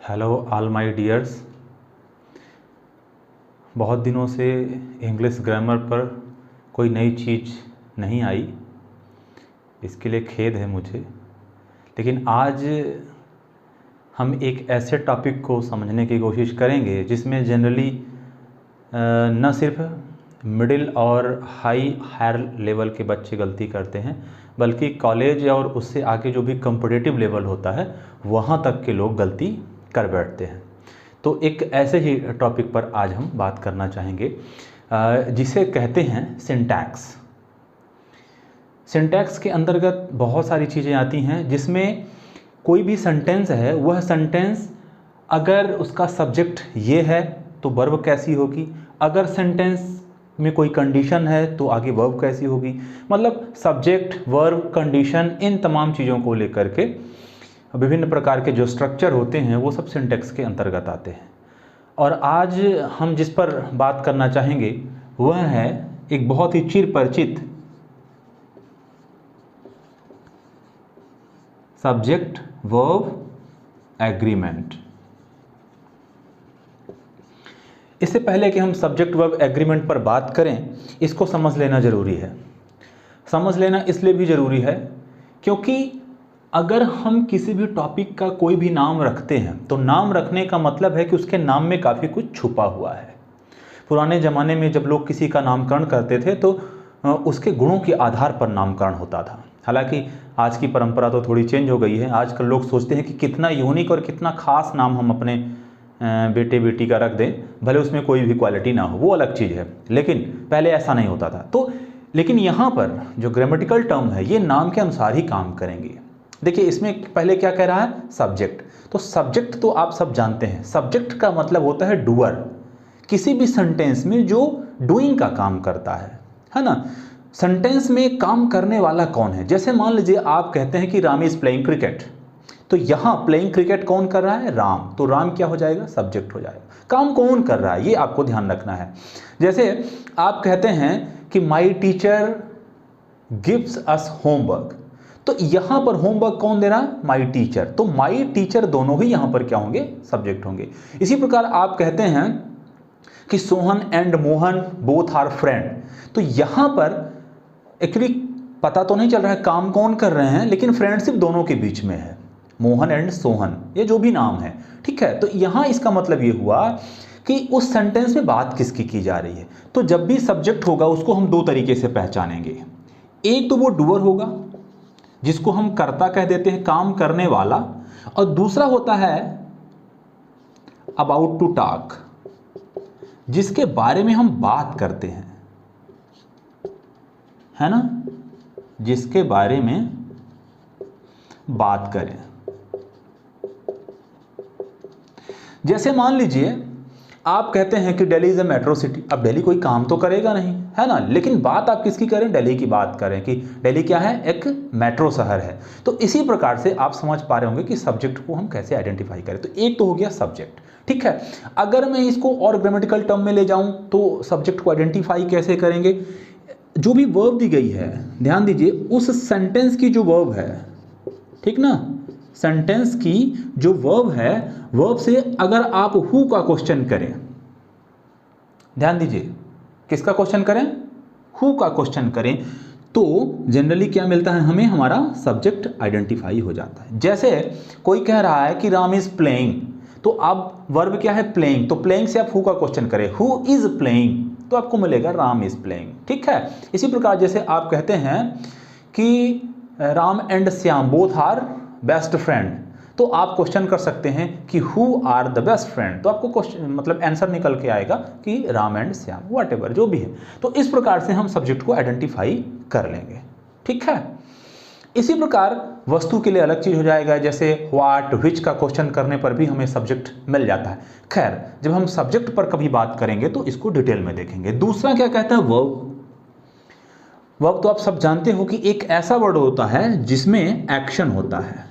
Hello all my dears. बहुत दिनों से इंग्लिश ग्रामर पर कोई नई चीज़ नहीं आई, इसके लिए खेद है मुझे। लेकिन आज हम एक ऐसे टॉपिक को समझने की कोशिश करेंगे जिसमें जनरली न सिर्फ मिडिल और हायर लेवल के बच्चे गलती करते हैं, बल्कि कॉलेज और उससे आगे जो भी कॉम्पिटिटिव लेवल होता है वहाँ तक के लोग गलती कर बैठते हैं। तो एक ऐसे ही टॉपिक पर आज हम बात करना चाहेंगे जिसे कहते हैं सिंटैक्स। सिंटैक्स के अंतर्गत बहुत सारी चीज़ें आती हैं, जिसमें कोई भी सेंटेंस है, वह सेंटेंस अगर उसका सब्जेक्ट ये है तो वर्ब कैसी होगी, अगर सेंटेंस में कोई कंडीशन है तो आगे वर्ब कैसी होगी। मतलब सब्जेक्ट, वर्ब, कंडीशन, इन तमाम चीज़ों को लेकर के विभिन्न प्रकार के जो स्ट्रक्चर होते हैं वो सब सिंटैक्स के अंतर्गत आते हैं। और आज हम जिस पर बात करना चाहेंगे वह है एक बहुत ही चिर परिचित सब्जेक्ट वर्ब एग्रीमेंट। इससे पहले कि हम सब्जेक्ट वर्ब एग्रीमेंट पर बात करें, इसको समझ लेना ज़रूरी है। समझ लेना इसलिए भी ज़रूरी है क्योंकि अगर हम किसी भी टॉपिक का कोई भी नाम रखते हैं तो नाम रखने का मतलब है कि उसके नाम में काफ़ी कुछ छुपा हुआ है। पुराने ज़माने में जब लोग किसी का नामकरण करते थे तो उसके गुणों के आधार पर नामकरण होता था। हालांकि आज की परंपरा तो थोड़ी चेंज हो गई है। आजकल लोग सोचते हैं कि कितना यूनिक और कितना ख़ास नाम हम अपने बेटे बेटी का रख दें, भले उसमें कोई भी क्वालिटी ना हो, वो अलग चीज़ है। लेकिन पहले ऐसा नहीं होता था। तो लेकिन यहाँ पर जो ग्रामेटिकल टर्म है ये नाम के अनुसार ही काम करेंगे। देखिए इसमें पहले क्या कह रहा है, सब्जेक्ट। तो सब्जेक्ट तो आप सब जानते हैं, सब्जेक्ट का मतलब होता है डूअर, किसी भी सेंटेंस में जो डूइंग का काम करता है ना। सेंटेंस में काम करने वाला कौन है। जैसे मान लीजिए आप कहते हैं कि राम इज प्लेइंग क्रिकेट, तो यहाँ प्लेइंग क्रिकेट कौन कर रहा है, राम। तो राम क्या हो जाएगा, सब्जेक्ट हो जाएगा। काम कौन कर रहा है ये आपको ध्यान रखना है। जैसे आप कहते हैं कि my teacher gives us homework, तो यहां पर होमवर्क कौन दे रहा है, माई टीचर। तो माई टीचर दोनों ही यहां पर क्या होंगे, सब्जेक्ट होंगे। इसी प्रकार आप कहते हैं कि Sohan and Mohan both are friend, तो यहां पर एक्चुअली पता तो नहीं चल रहा है काम कौन कर रहे हैं, लेकिन फ्रेंडशिप दोनों के बीच में है, मोहन एंड सोहन, ये जो भी नाम है, ठीक है। तो यहां इसका मतलब ये हुआ कि उस सेंटेंस में बात किसकी की जा रही है। तो जब भी सब्जेक्ट होगा उसको हम दो तरीके से पहचानेंगे। एक तो वो डूअर होगा जिसको हम कर्ता कह देते हैं, काम करने वाला, और दूसरा होता है अबाउट टू टॉक, जिसके बारे में हम बात करते हैं, है ना, जिसके बारे में बात करें। जैसे मान लीजिए आप कहते हैं कि Delhi is a metro city. अब दिल्ली कोई काम तो करेगा नहीं, है ना, लेकिन बात आप किसकी करें, दिल्ली की बात करें कि दिल्ली क्या है, एक मेट्रो शहर है। तो इसी प्रकार से आप समझ पा रहे होंगे कि सब्जेक्ट को हम कैसे आइडेंटिफाई करें। तो एक तो हो गया सब्जेक्ट, ठीक है। अगर मैं इसको और ग्रामेटिकल टर्म में ले जाऊं तो सब्जेक्ट को आइडेंटिफाई कैसे करेंगे। जो भी वर्ब दी गई है, ध्यान दीजिए, उस सेंटेंस की जो वर्ब है, ठीक ना, सेंटेंस की जो वर्ब है, वर्ब से अगर आप हु का क्वेश्चन करें, ध्यान दीजिए, किसका क्वेश्चन करें, हु का क्वेश्चन करें, तो जनरली क्या मिलता है हमें, हमारा सब्जेक्ट आइडेंटिफाई हो जाता है। जैसे कोई कह रहा है कि राम इज प्लेइंग, तो अब वर्ब क्या है, प्लेइंग। तो प्लेइंग से आप हु का क्वेश्चन करें, हु इज प्लेइंग, तो आपको मिलेगा राम इज प्लेइंग, ठीक है। इसी प्रकार जैसे आप कहते हैं कि Ram and Shyam both are best friend, तो आप क्वेश्चन कर सकते हैं कि who are the best friend, तो आपको क्वेश्चन मतलब आंसर निकल के आएगा कि राम एंड श्याम, व्हाटएवर जो भी है। तो इस प्रकार से हम सब्जेक्ट को आइडेंटिफाई कर लेंगे, ठीक है। इसी प्रकार वस्तु के लिए अलग चीज हो जाएगा। जैसे व्हाट, विच का क्वेश्चन करने पर भी हमें सब्जेक्ट मिल जाता है। खैर, जब हम सब्जेक्ट पर कभी बात करेंगे तो इसको डिटेल में देखेंगे। दूसरा क्या कहता है, वर्ब। वर्ब तो आप सब जानते हो कि एक ऐसा वर्ड होता है जिसमें एक्शन होता है,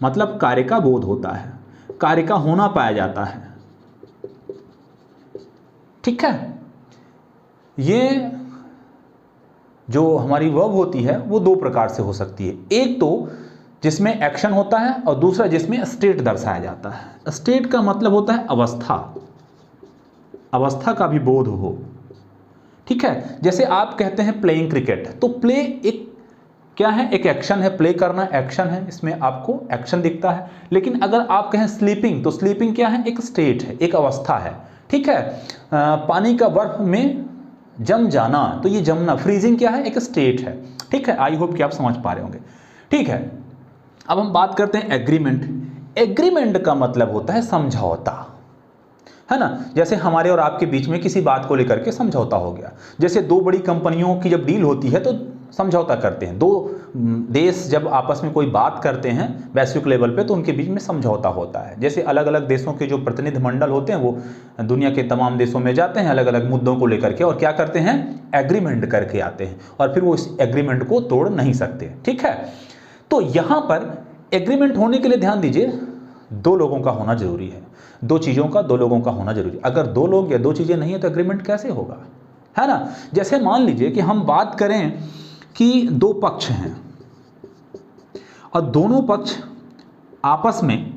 मतलब कार्य का बोध होता है, कार्य का होना पाया जाता है, ठीक है। ये जो हमारी वर्ब होती है वो दो प्रकार से हो सकती है। एक तो जिसमें एक्शन होता है और दूसरा जिसमें स्टेट दर्शाया जाता है। स्टेट का मतलब होता है अवस्था, अवस्था का भी बोध हो। ठीक है, जैसे आप कहते हैं प्लेइंग क्रिकेट, तो प्ले एक क्या है, एक एक्शन है, प्ले करना एक्शन है, इसमें आपको एक्शन दिखता है। लेकिन अगर आप कहें स्लीपिंग, तो स्लीपिंग क्या है, एक स्टेट है, एक अवस्था है। ठीक है, पानी का बर्फ में जम जाना, तो ये जमना, फ्रीजिंग क्या है, एक स्टेट है। ठीक है, आई होप कि आप समझ पा रहे होंगे। ठीक है, अब हम बात करते हैं एग्रीमेंट। एग्रीमेंट का मतलब होता है समझौता, है ना। जैसे हमारे और आपके बीच में किसी बात को लेकर के समझौता हो गया। जैसे दो बड़ी कंपनियों की जब डील होती है तो समझौता करते हैं। दो देश जब आपस में कोई बात करते हैं वैश्विक लेवल पे, तो उनके बीच में समझौता होता है। जैसे अलग अलग देशों के जो प्रतिनिधिमंडल होते हैं वो दुनिया के तमाम देशों में जाते हैं अलग अलग मुद्दों को लेकर के, और क्या करते हैं, एग्रीमेंट करके आते हैं, और फिर वो इस एग्रीमेंट को तोड़ नहीं सकते। ठीक है, तो यहाँ पर एग्रीमेंट होने के लिए ध्यान दीजिए, दो लोगों का होना जरूरी है, दो चीज़ों का, दो लोगों का होना जरूरी है। अगर दो लोग या दो चीज़ें नहीं है तो एग्रीमेंट कैसे होगा, है ना। जैसे मान लीजिए कि हम बात करें कि दो पक्ष हैं और दोनों पक्ष आपस में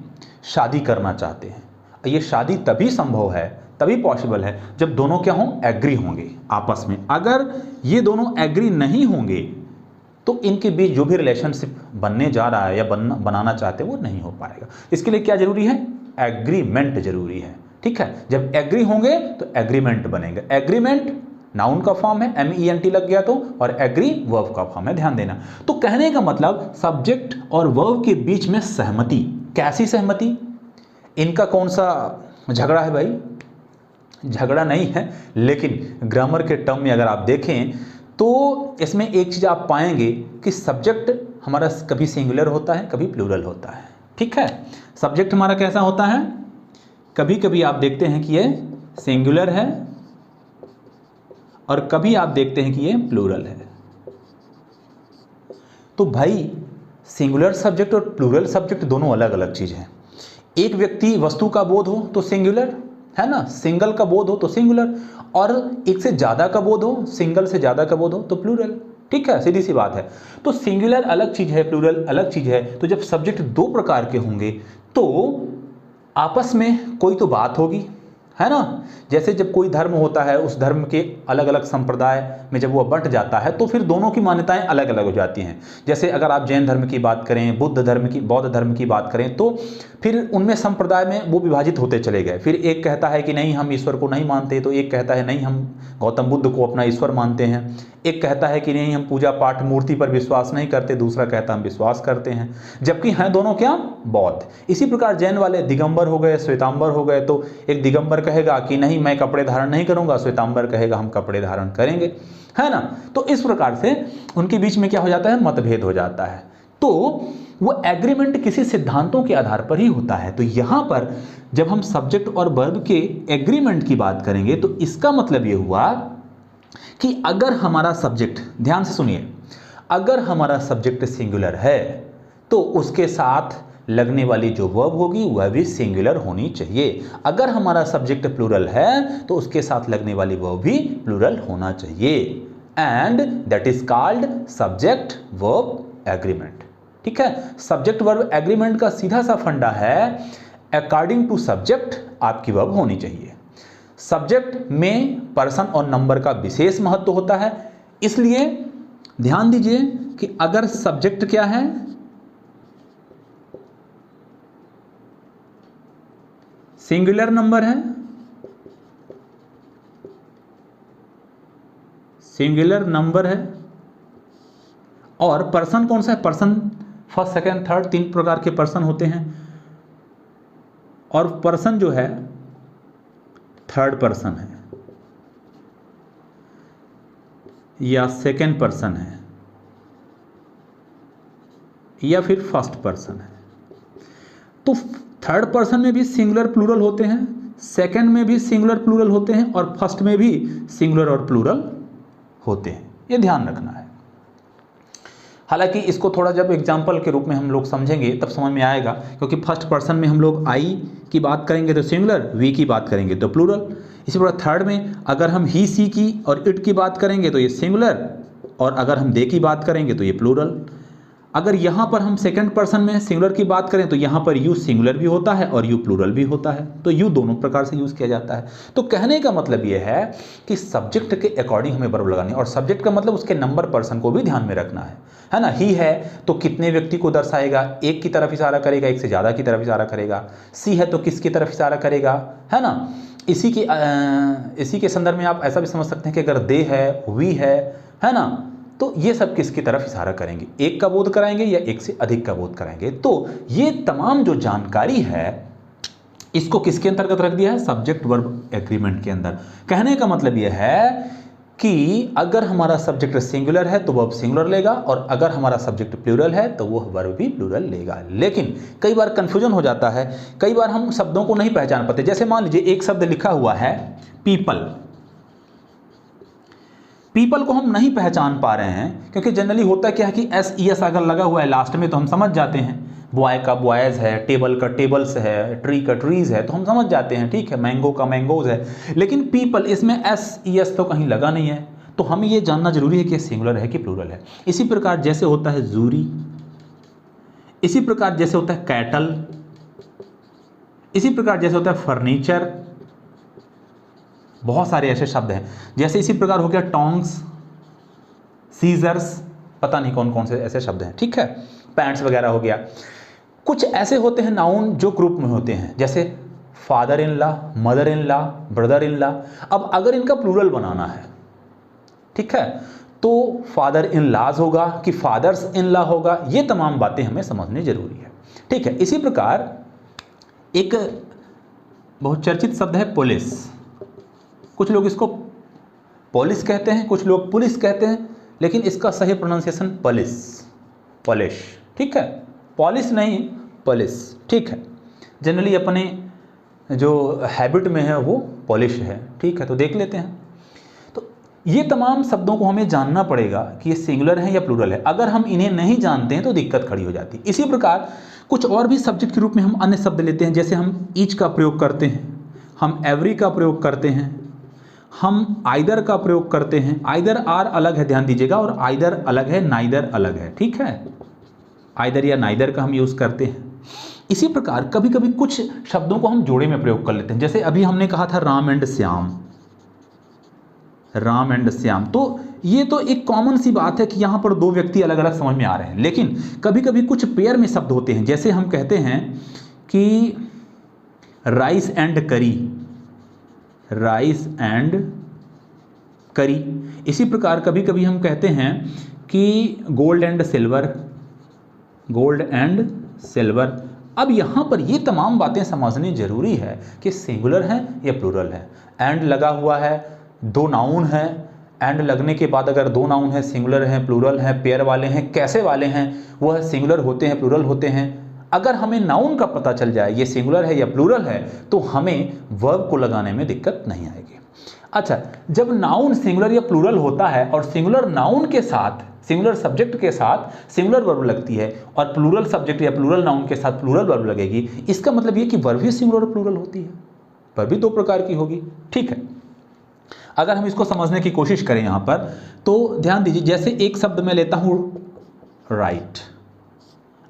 शादी करना चाहते हैं। ये शादी तभी संभव है, तभी पॉसिबल है जब दोनों क्या हों, एग्री होंगे आपस में। अगर ये दोनों एग्री नहीं होंगे तो इनके बीच जो भी रिलेशनशिप बनने जा रहा है या बनाना चाहते हैं वो नहीं हो पाएगा। इसके लिए क्या जरूरी है, एग्रीमेंट जरूरी है। ठीक है, जब एग्री होंगे तो एग्रीमेंट बनेगा। एग्रीमेंट नाउन का फॉर्म है, MENT लग गया तो, और एग्री वर्ब का फॉर्म है, ध्यान देना। तो कहने का मतलब सब्जेक्ट और वर्ब के बीच में सहमति। कैसी सहमति, इनका कौन सा झगड़ा है भाई, झगड़ा नहीं है, लेकिन ग्रामर के टर्म में अगर आप देखें तो इसमें एक चीज़ आप पाएंगे कि सब्जेक्ट हमारा कभी सिंगुलर होता है, कभी प्लूरल होता है। ठीक है, सब्जेक्ट हमारा कैसा होता है, कभी कभी आप देखते हैं कि ये सिंगुलर है और कभी आप देखते हैं कि ये प्लूरल है। तो भाई सिंगुलर सब्जेक्ट और प्लूरल सब्जेक्ट दोनों अलग अलग चीज़ हैं। एक व्यक्ति वस्तु का बोध हो तो सिंगुलर, है ना, सिंगल का बोध हो तो सिंगुलर, और एक से ज़्यादा का बोध हो, सिंगल से ज़्यादा का बोध हो तो प्लूरल। ठीक है, सीधी सी बात है। तो सिंगुलर अलग चीज़ है, प्लूरल अलग चीज़ है। तो जब सब्जेक्ट दो प्रकार के होंगे तो आपस में कोई तो बात होगी, है ना। जैसे जब कोई धर्म होता है, उस धर्म के अलग अलग संप्रदाय में जब वो बंट जाता है तो फिर दोनों की मान्यताएं अलग अलग हो जाती हैं। जैसे अगर आप जैन धर्म की बात करें, बौद्ध धर्म की बात करें, तो फिर उनमें संप्रदाय में वो विभाजित होते चले गए। फिर एक कहता है कि नहीं हम ईश्वर को नहीं मानते, तो एक कहता है नहीं हम गौतम बुद्ध को अपना ईश्वर मानते हैं। एक कहता है कि नहीं हम पूजा पाठ मूर्ति पर विश्वास नहीं करते, दूसरा कहता हम विश्वास करते हैं, जबकि हैं दोनों क्या, बौद्ध। इसी प्रकार जैन वाले दिगंबर हो गए, श्वेतांबर हो गए। तो एक दिगंबर कहेगा कि नहीं मैं कपड़े धारण नहीं करूंगा, श्वेतांबर कहेगा हम कपड़े धारण करेंगे, है ना। तो इस प्रकार से उनके बीच में क्या हो जाता है, मतभेद हो जाता है। तो वो एग्रीमेंट किसी सिद्धांतों के आधार पर ही होता है। तो यहां पर जब हम सब्जेक्ट और वर्ब के एग्रीमेंट की बात करेंगे तो इसका मतलब ये हुआ कि अगर हमारा सब्जेक्ट, ध्यान से सुनिए, अगर हमारा सब्जेक्ट सिंगुलर है तो उसके साथ लगने वाली जो वर्ब होगी वह भी सिंगुलर होनी चाहिए। अगर हमारा सब्जेक्ट प्लूरल है तो उसके साथ लगने वाली वर्ब भी प्लूरल होना चाहिए, and that is called subject verb agreement. ठीक है, सब्जेक्ट वर्ब एग्रीमेंट का सीधा सा फंडा है, अकॉर्डिंग टू सब्जेक्ट आपकी वर्ब होनी चाहिए। सब्जेक्ट में पर्सन और नंबर का विशेष महत्व होता है, इसलिए ध्यान दीजिए कि अगर सब्जेक्ट क्या है, सिंगुलर नंबर है, सिंगुलर नंबर है, और पर्सन कौन सा है, पर्सन फर्स्ट सेकंड थर्ड 3 प्रकार के पर्सन होते हैं, और पर्सन जो है थर्ड पर्सन है या सेकंड पर्सन है या फिर फर्स्ट पर्सन है। तो थर्ड पर्सन में भी सिंगुलर प्लूरल होते हैं, सेकंड में भी सिंगुलर प्लूरल होते हैं, और फर्स्ट में भी सिंगुलर और प्लूरल होते हैं। ये ध्यान रखना है। हालांकि इसको थोड़ा जब एग्जाम्पल के रूप में हम लोग समझेंगे तब समझ में आएगा, क्योंकि फर्स्ट पर्सन में हम लोग आई की बात करेंगे तो सिंगुलर, वी की बात करेंगे तो प्लूरल। इसी प्रकार थर्ड में अगर हम ही सी की और इट की बात करेंगे तो ये सिंगुलर, और अगर हम दे की बात करेंगे तो ये प्लूरल। अगर यहाँ पर हम सेकंड पर्सन में सिंगुलर की बात करें तो यहाँ पर यू सिंगुलर भी होता है और यू प्लूरल भी होता है, तो यू दोनों प्रकार से यूज़ किया जाता है। तो कहने का मतलब ये है कि सब्जेक्ट के अकॉर्डिंग हमें वर्ब लगानी है, और सब्जेक्ट का मतलब उसके नंबर पर्सन को भी ध्यान में रखना है ना। ही है तो कितने व्यक्ति को दर्शाएगा, एक की तरफ इशारा करेगा, एक से ज़्यादा की तरफ इशारा करेगा। सी है तो किसकी तरफ इशारा करेगा, है ना। इसी के संदर्भ में आप ऐसा भी समझ सकते हैं कि अगर दे है, वी है ना, तो ये सब किसकी तरफ इशारा करेंगे, एक का बोध कराएंगे या एक से अधिक का बोध कराएंगे। तो ये तमाम जो जानकारी है इसको किसके अंतर्गत रख दिया है, सब्जेक्ट वर्ब एग्रीमेंट के अंदर। कहने का मतलब यह है कि अगर हमारा सब्जेक्ट सिंगुलर है तो वर्ब सिंगुलर लेगा, और अगर हमारा सब्जेक्ट प्लूरल है तो वह वर्ब भी प्लूरल लेगा। लेकिन कई बार कंफ्यूजन हो जाता है, कई बार हम शब्दों को नहीं पहचान पाते। जैसे मान लीजिए एक शब्द लिखा हुआ है पीपल, पीपल को हम नहीं पहचान पा रहे हैं क्योंकि जनरली होता क्या है कि SES अगर लगा हुआ है लास्ट में तो हम समझ जाते हैं। बॉय का बॉयज़ है, टेबल का टेबल्स है, ट्री का ट्रीज है, तो हम समझ जाते हैं, ठीक है। मैंगो का मैंगोज है। लेकिन पीपल इसमें SES तो कहीं लगा नहीं है, तो हमें ये जानना जरूरी है कि सिंगुलर है कि प्लूरल है। इसी प्रकार जैसे होता है जूरी, इसी प्रकार जैसे होता है कैटल, इसी प्रकार जैसे होता है फर्नीचर, बहुत सारे ऐसे शब्द हैं। जैसे इसी प्रकार हो गया टोंग्स, सीजर्स, पता नहीं कौन कौन से ऐसे शब्द हैं, ठीक है। पैंट्स वगैरह हो गया। कुछ ऐसे होते हैं नाउन जो ग्रुप में होते हैं, जैसे father in law, mother in law, brother in law. अब अगर इनका प्लूरल बनाना है, ठीक है, तो फादर इन लॉज होगा कि फादर्स इन लॉ होगा, ये तमाम बातें हमें समझनी जरूरी है, ठीक है। इसी प्रकार एक बहुत चर्चित शब्द है पुलिस। कुछ लोग इसको पुलिस कहते हैं, कुछ लोग पुलिस कहते हैं, लेकिन इसका सही प्रोनाउंसिएशन पॉलिश, ठीक है। पॉलिश नहीं, पुलिस, ठीक है। जनरली अपने जो हैबिट में है वो पॉलिश है, ठीक है। तो देख लेते हैं। तो ये तमाम शब्दों को हमें जानना पड़ेगा कि ये सिंगुलर है या प्लूरल है। अगर हम इन्हें नहीं जानते हैं तो दिक्कत खड़ी हो जाती है। इसी प्रकार कुछ और भी सब्जेक्ट के रूप में हम अन्य शब्द लेते हैं, जैसे हम ईच का प्रयोग करते हैं, हम एवरी का प्रयोग करते हैं, हम आइदर का प्रयोग करते हैं। आइदर आर अलग है, ध्यान दीजिएगा, और आइदर अलग है, नाइदर अलग है, ठीक है। आइदर या नाइदर का हम यूज़ करते हैं। इसी प्रकार कभी कभी कुछ शब्दों को हम जोड़े में प्रयोग कर लेते हैं, जैसे अभी हमने कहा था राम एंड श्याम, राम एंड श्याम। तो ये तो एक कॉमन सी बात है कि यहाँ पर दो व्यक्ति अलग अलग समझ में आ रहे हैं, लेकिन कभी कभी कुछ पेयर में शब्द होते हैं, जैसे हम कहते हैं कि राइस एंड करी, राइस एंड करी। इसी प्रकार कभी कभी हम कहते हैं कि gold and silver, gold and silver. अब यहाँ पर ये तमाम बातें समझनी जरूरी है कि सिंगुलर है या प्लूरल है। एंड लगा हुआ है, दो नाउन है, एंड लगने के बाद अगर दो नाउन है, सिंगुलर है, प्लूरल है, पेयर वाले हैं, कैसे वाले हैं, वह सिंगुलर होते हैं, प्लूरल होते हैं। अगर हमें नाउन का पता चल जाए ये सिंगुलर है या प्लूरल है, तो हमें वर्ब को लगाने में दिक्कत नहीं आएगी। अच्छा, जब नाउन सिंगुलर या प्लूरल होता है और सिंगुलर नाउन के साथ, सिंगुलर सब्जेक्ट के साथ सिंगुलर वर्ब लगती है और प्लूरल सब्जेक्ट या प्लूरल नाउन के साथ प्लूरल वर्ब लगेगी, इसका मतलब ये कि वर्ब भी सिंगुलर और प्लूरल होती है, वर्ब भी दो प्रकार की होगी, ठीक है। अगर हम इसको समझने की कोशिश करें यहाँ पर, तो ध्यान दीजिए, जैसे एक शब्द मैं लेता हूँ राइट।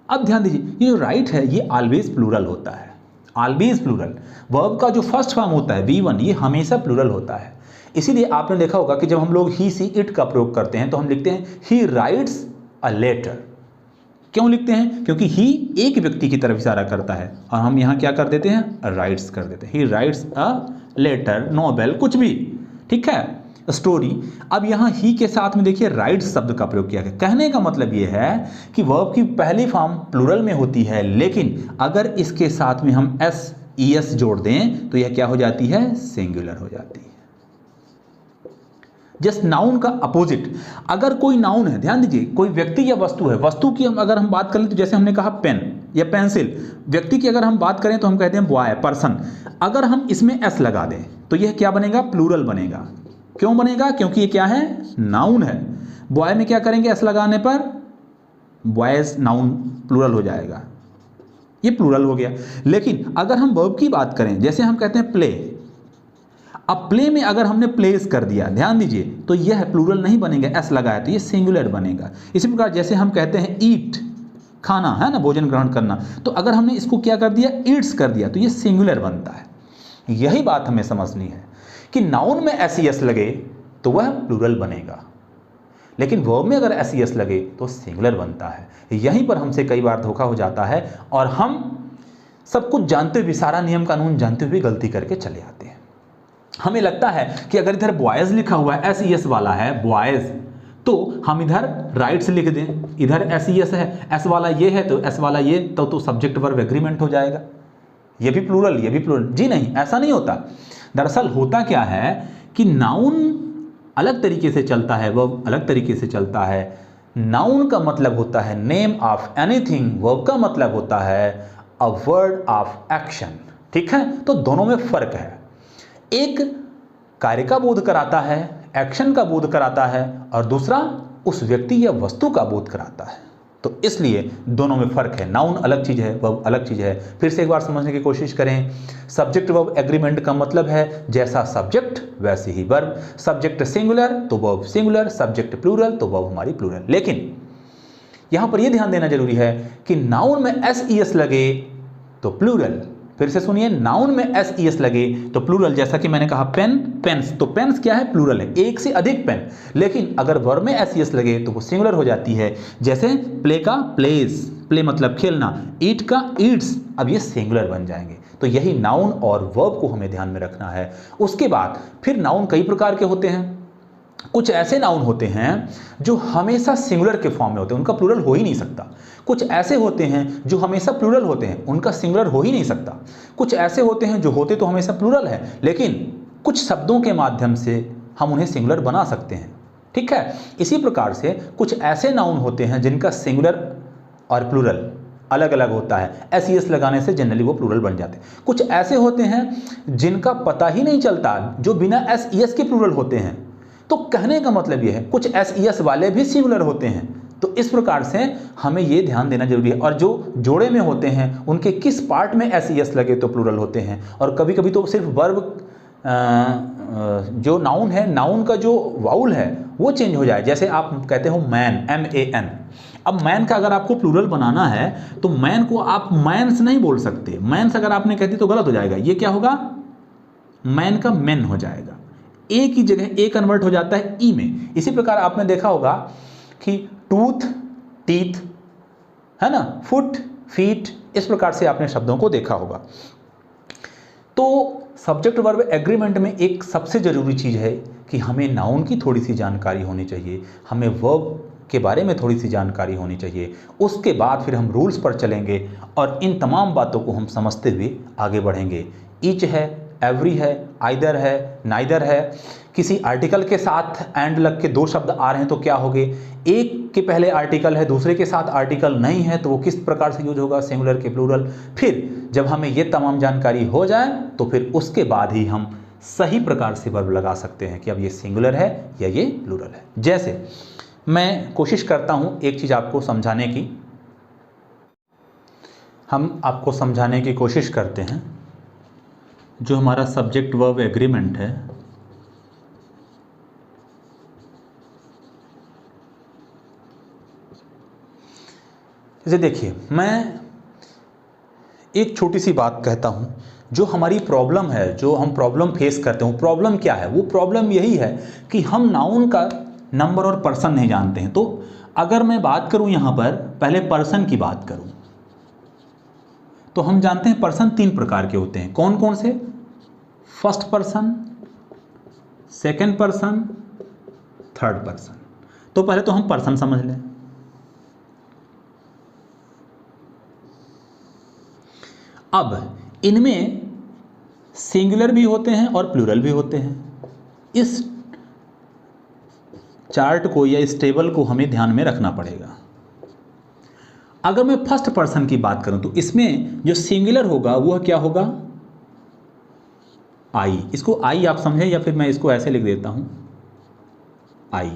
अब ध्यान दीजिए, ये जो राइट है ये ऑलवेज प्लूरल होता है, ऑलवेज प्लूरल। वर्ब का जो फर्स्ट फॉर्म होता है V1, ये हमेशा प्लूरल होता है। इसीलिए आपने देखा होगा कि जब हम लोग ही, सी, इट का प्रयोग करते हैं तो हम लिखते हैं ही राइट्स अ लेटर। क्यों लिखते हैं? क्योंकि ही एक व्यक्ति की तरफ इशारा करता है और हम यहाँ क्या कर देते हैं, राइट्स कर देते हैं। He writes a letter, novel, कुछ भी, ठीक है, स्टोरी। अब यहाँ ही के साथ में देखिए राइट्स शब्द का प्रयोग किया गया। कहने का मतलब ये है कि वर्ब की पहली फॉर्म प्लूरल में होती है, लेकिन अगर इसके साथ में हम SES जोड़ दें तो यह क्या हो जाती है, सिंगुलर हो जाती है। जस्ट नाउन का अपोजिट, अगर कोई नाउन है, ध्यान दीजिए, कोई व्यक्ति या वस्तु है, वस्तु की अगर हम बात करें तो जैसे हमने कहा पेन या पेंसिल, व्यक्ति की अगर हम बात करें तो हम कहते हैं बॉय, पर्सन। अगर हम इसमें S लगा दें तो यह क्या बनेगा, प्लूरल बनेगा। क्यों बनेगा? क्योंकि ये क्या है, नाउन है। बॉय में क्या करेंगे, S लगाने पर बॉयज नाउन प्लूरल हो जाएगा, ये प्लूरल हो गया। लेकिन अगर हम वर्ब की बात करें, जैसे हम कहते हैं प्ले, अब प्ले में अगर हमने प्लेस कर दिया, ध्यान दीजिए, तो यह प्लूरल नहीं बनेगा, S लगाया तो ये सिंगुलर बनेगा। इसी प्रकार जैसे हम कहते हैं ईट, खाना है ना, भोजन ग्रहण करना। तो अगर हमने इसको क्या कर दिया, ईट्स कर दिया, तो ये सिंगुलर बनता है। यही बात हमें समझनी है कि नाउन में एस लगे तो वह प्लूरल बनेगा, लेकिन वर्ब में अगर एस लगे तो सिंगुलर बनता है। यहीं पर हमसे कई बार धोखा हो जाता है और हम सब कुछ जानते हुए, सारा नियम कानून जानते हुए गलती करके चले आते हैं। हमें लगता है कि अगर इधर बॉयज लिखा हुआ है, एस वाला है बॉयज, तो हम इधर राइट से लिख दें, इधर एस है, एस वाला ये है तो एस वाला ये, तो सब्जेक्ट वर्ब एग्रीमेंट हो जाएगा, ये भी प्लूरल ये भी प्लूरल। जी नहीं, ऐसा नहीं होता। दरअसल होता क्या है कि नाउन अलग तरीके से चलता है, वर्ब अलग तरीके से चलता है। नाउन का मतलब होता है नेम ऑफ एनीथिंग, वर्ब का मतलब होता है अ वर्ड ऑफ एक्शन। ठीक है, तो दोनों में फर्क है। एक कार्य का बोध कराता है, एक्शन का बोध कराता है, और दूसरा उस व्यक्ति या वस्तु का बोध कराता है। तो इसलिए दोनों में फर्क है। नाउन अलग चीज है, वर्ब अलग चीज है। फिर से एक बार समझने की कोशिश करें। सब्जेक्ट वर्ब एग्रीमेंट का मतलब है जैसा सब्जेक्ट वैसे ही वर्ब। सब्जेक्ट सिंगुलर तो वर्ब सिंगुलर, सब्जेक्ट प्लूरल तो वर्ब हमारी प्लूरल। लेकिन यहां पर यह ध्यान देना जरूरी है कि नाउन में एस लगे तो प्लूरल। फिर से सुनिए, नाउन में एस लगे तो प्लूरल। जैसा कि मैंने कहा पेन, पेन्स, तो पेन्स क्या है, प्लूरल है, एक से अधिक पेन। लेकिन अगर वर्ब में एस लगे तो वो सिंगुलर हो जाती है। जैसे प्ले का प्लेज, प्ले मतलब खेलना, ईट का ईट्स, अब ये सिंगुलर बन जाएंगे। तो यही नाउन और वर्ब को हमें ध्यान में रखना है। उसके बाद फिर नाउन कई प्रकार के होते हैं। कुछ ऐसे नाउन होते हैं जो हमेशा सिंगुलर के फॉर्म में होते हैं, उनका प्लूरल हो ही नहीं सकता। कुछ ऐसे होते हैं जो हमेशा प्लूरल होते हैं, उनका सिंगुलर हो ही नहीं सकता। कुछ ऐसे होते हैं जो होते तो हमेशा प्लूरल है, लेकिन कुछ शब्दों के माध्यम से हम उन्हें सिंगुलर बना सकते हैं। ठीक है, इसी प्रकार से कुछ ऐसे नाउन होते हैं जिनका सिंगुलर और प्लूरल अलग अलग होता है। एस लगाने से जनरली वो प्लूरल बन जाते हैं। कुछ ऐसे होते हैं जिनका पता ही नहीं चलता, जो बिना एस के प्लूरल होते हैं। तो कहने का मतलब यह है कुछ एस वाले भी सिंगुलर होते हैं। तो इस प्रकार से हमें यह ध्यान देना जरूरी है। और जो जोड़े में होते हैं उनके किस पार्ट में एस लगे तो प्लूरल होते हैं। और कभी कभी तो सिर्फ वर्ब जो नाउन है, नाउन का जो वाउल है वो चेंज हो जाए। जैसे आप कहते हो मैन, MAN, अब मैन का अगर आपको प्लूरल बनाना है तो मैन को आप मैंस नहीं बोल सकते। मैंस अगर आपने कहती तो गलत हो जाएगा। ये क्या होगा, मैन का मेन हो जाएगा। ए की जगह ए कन्वर्ट हो जाता है ई में। इसी प्रकार आपने देखा होगा कि टूथ, टीथ, है ना, फुट, फीट, इस प्रकार से आपने शब्दों को देखा होगा। तो सब्जेक्ट वर्ब एग्रीमेंट में एक सबसे जरूरी चीज है कि हमें नाउन की थोड़ी सी जानकारी होनी चाहिए, हमें वर्ब के बारे में थोड़ी सी जानकारी होनी चाहिए। उसके बाद फिर हम रूल्स पर चलेंगे और इन तमाम बातों को हम समझते हुए आगे बढ़ेंगे। ईच है, एवरी है, आइदर है, नाइदर है, किसी आर्टिकल के साथ एंड लग के दो शब्द आ रहे हैं तो क्या होंगे, एक के पहले आर्टिकल है दूसरे के साथ आर्टिकल नहीं है तो वो किस प्रकार से यूज होगा, सिंगुलर के प्लूरल। फिर जब हमें ये तमाम जानकारी हो जाए तो फिर उसके बाद ही हम सही प्रकार से वर्ब लगा सकते हैं कि अब ये सिंगुलर है या ये प्लूरल है। जैसे मैं कोशिश करता हूं एक चीज आपको समझाने की, हम आपको समझाने की कोशिश करते हैं। जो हमारा सब्जेक्ट वर्ब एग्रीमेंट है, जैसे देखिए मैं एक छोटी सी बात कहता हूं, जो हमारी प्रॉब्लम है, जो हम प्रॉब्लम फेस करते हैं, प्रॉब्लम क्या है, वो प्रॉब्लम यही है कि हम नाउन का नंबर और पर्सन नहीं जानते हैं। तो अगर मैं बात करूं यहां पर, पहले पर्सन की बात करूं तो हम जानते हैं पर्सन तीन प्रकार के होते हैं। कौन कौन से, first person, second person, third person. तो पहले तो हम पर्सन समझ लें। अब इनमें सिंगुलर भी होते हैं और प्लूरल भी होते हैं। इस चार्ट को या इस टेबल को हमें ध्यान में रखना पड़ेगा। अगर मैं फर्स्ट पर्सन की बात करूं तो इसमें जो सिंगुलर होगा वह क्या होगा, आई। इसको आई आप समझे या फिर मैं इसको ऐसे लिख देता हूं, आई।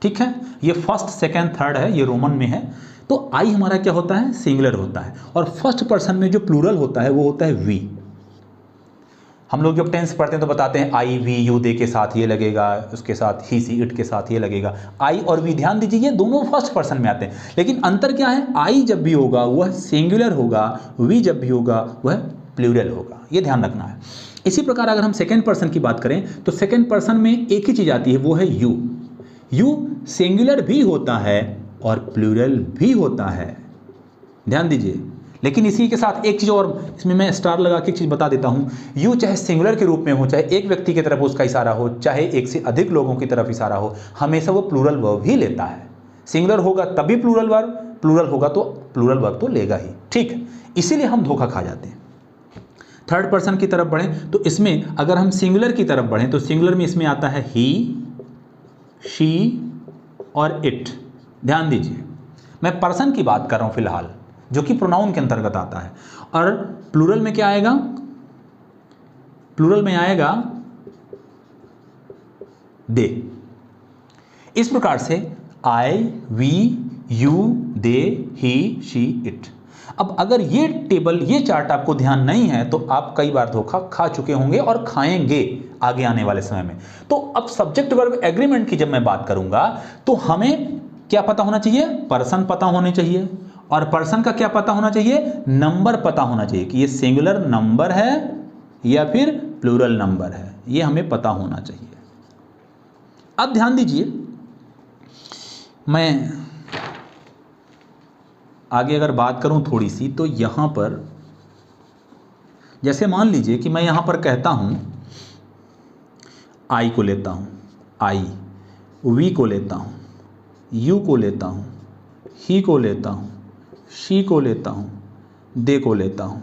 ठीक है, ये फर्स्ट सेकंड थर्ड है, ये रोमन में है। तो आई हमारा क्या होता है, सिंगुलर होता है। और फर्स्ट पर्सन में जो प्लूरल होता है वो होता है वी। हम लोग जब टेंस पढ़ते हैं तो बताते हैं आई वी यू दे के साथ ये लगेगा, उसके साथ ही सी इट के साथ ये लगेगा। आई और वी, ध्यान दीजिए ये दोनों फर्स्ट पर्सन में आते हैं, लेकिन अंतर क्या है, आई जब भी होगा वह सिंगुलर होगा, वी जब भी होगा वह प्लूरल होगा, ये ध्यान रखना है। इसी प्रकार अगर हम सेकेंड पर्सन की बात करें तो सेकेंड पर्सन में एक ही चीज़ आती है, वो है यू। यू सिंगुलर भी होता है और प्लूरल भी होता है, ध्यान दीजिए। लेकिन इसी के साथ एक चीज़ और, इसमें मैं स्टार लगा के एक चीज़ बता देता हूँ, यू चाहे सिंगुलर के रूप में हो, चाहे एक व्यक्ति की तरफ उसका इशारा हो, चाहे एक से अधिक लोगों की तरफ इशारा हो, हमेशा वो प्लूरल वर्ब ही लेता है। सिंगुलर होगा तभी प्लूरल वर्ब, प्लूरल होगा तो प्लूरल वर्ब तो लेगा ही, ठीक है। इसीलिए हम धोखा खा जाते हैं। थर्ड पर्सन की तरफ बढ़ें तो इसमें अगर हम सिंगुलर की तरफ बढ़ें तो सिंगुलर में इसमें आता है ही, शी और इट। ध्यान दीजिए, मैं पर्सन की बात कर रहा हूँ फिलहाल, जो कि प्रोनाउन के अंतर्गत आता है। और प्लूरल में क्या आएगा, प्लूरल में आएगा दे। इस प्रकार से I, we, you, they, he, she, it. अब अगर ये टेबल, ये चार्ट आपको ध्यान नहीं है तो आप कई बार धोखा खा चुके होंगे और खाएंगे आगे आने वाले समय में। तो अब सब्जेक्ट वर्ब एग्रीमेंट की जब मैं बात करूंगा तो हमें क्या पता होना चाहिए, पर्सन पता होने चाहिए, और पर्सन का क्या पता होना चाहिए, नंबर पता होना चाहिए कि ये सिंगुलर नंबर है या फिर प्लूरल नंबर है, ये हमें पता होना चाहिए। अब ध्यान दीजिए, मैं आगे अगर बात करूं थोड़ी सी तो यहां पर जैसे मान लीजिए कि मैं यहां पर कहता हूं आई को लेता हूं, आई, वी को लेता हूं, यू को लेता हूं, ही को लेता हूं, शी को लेता हूं, दे को लेता हूं।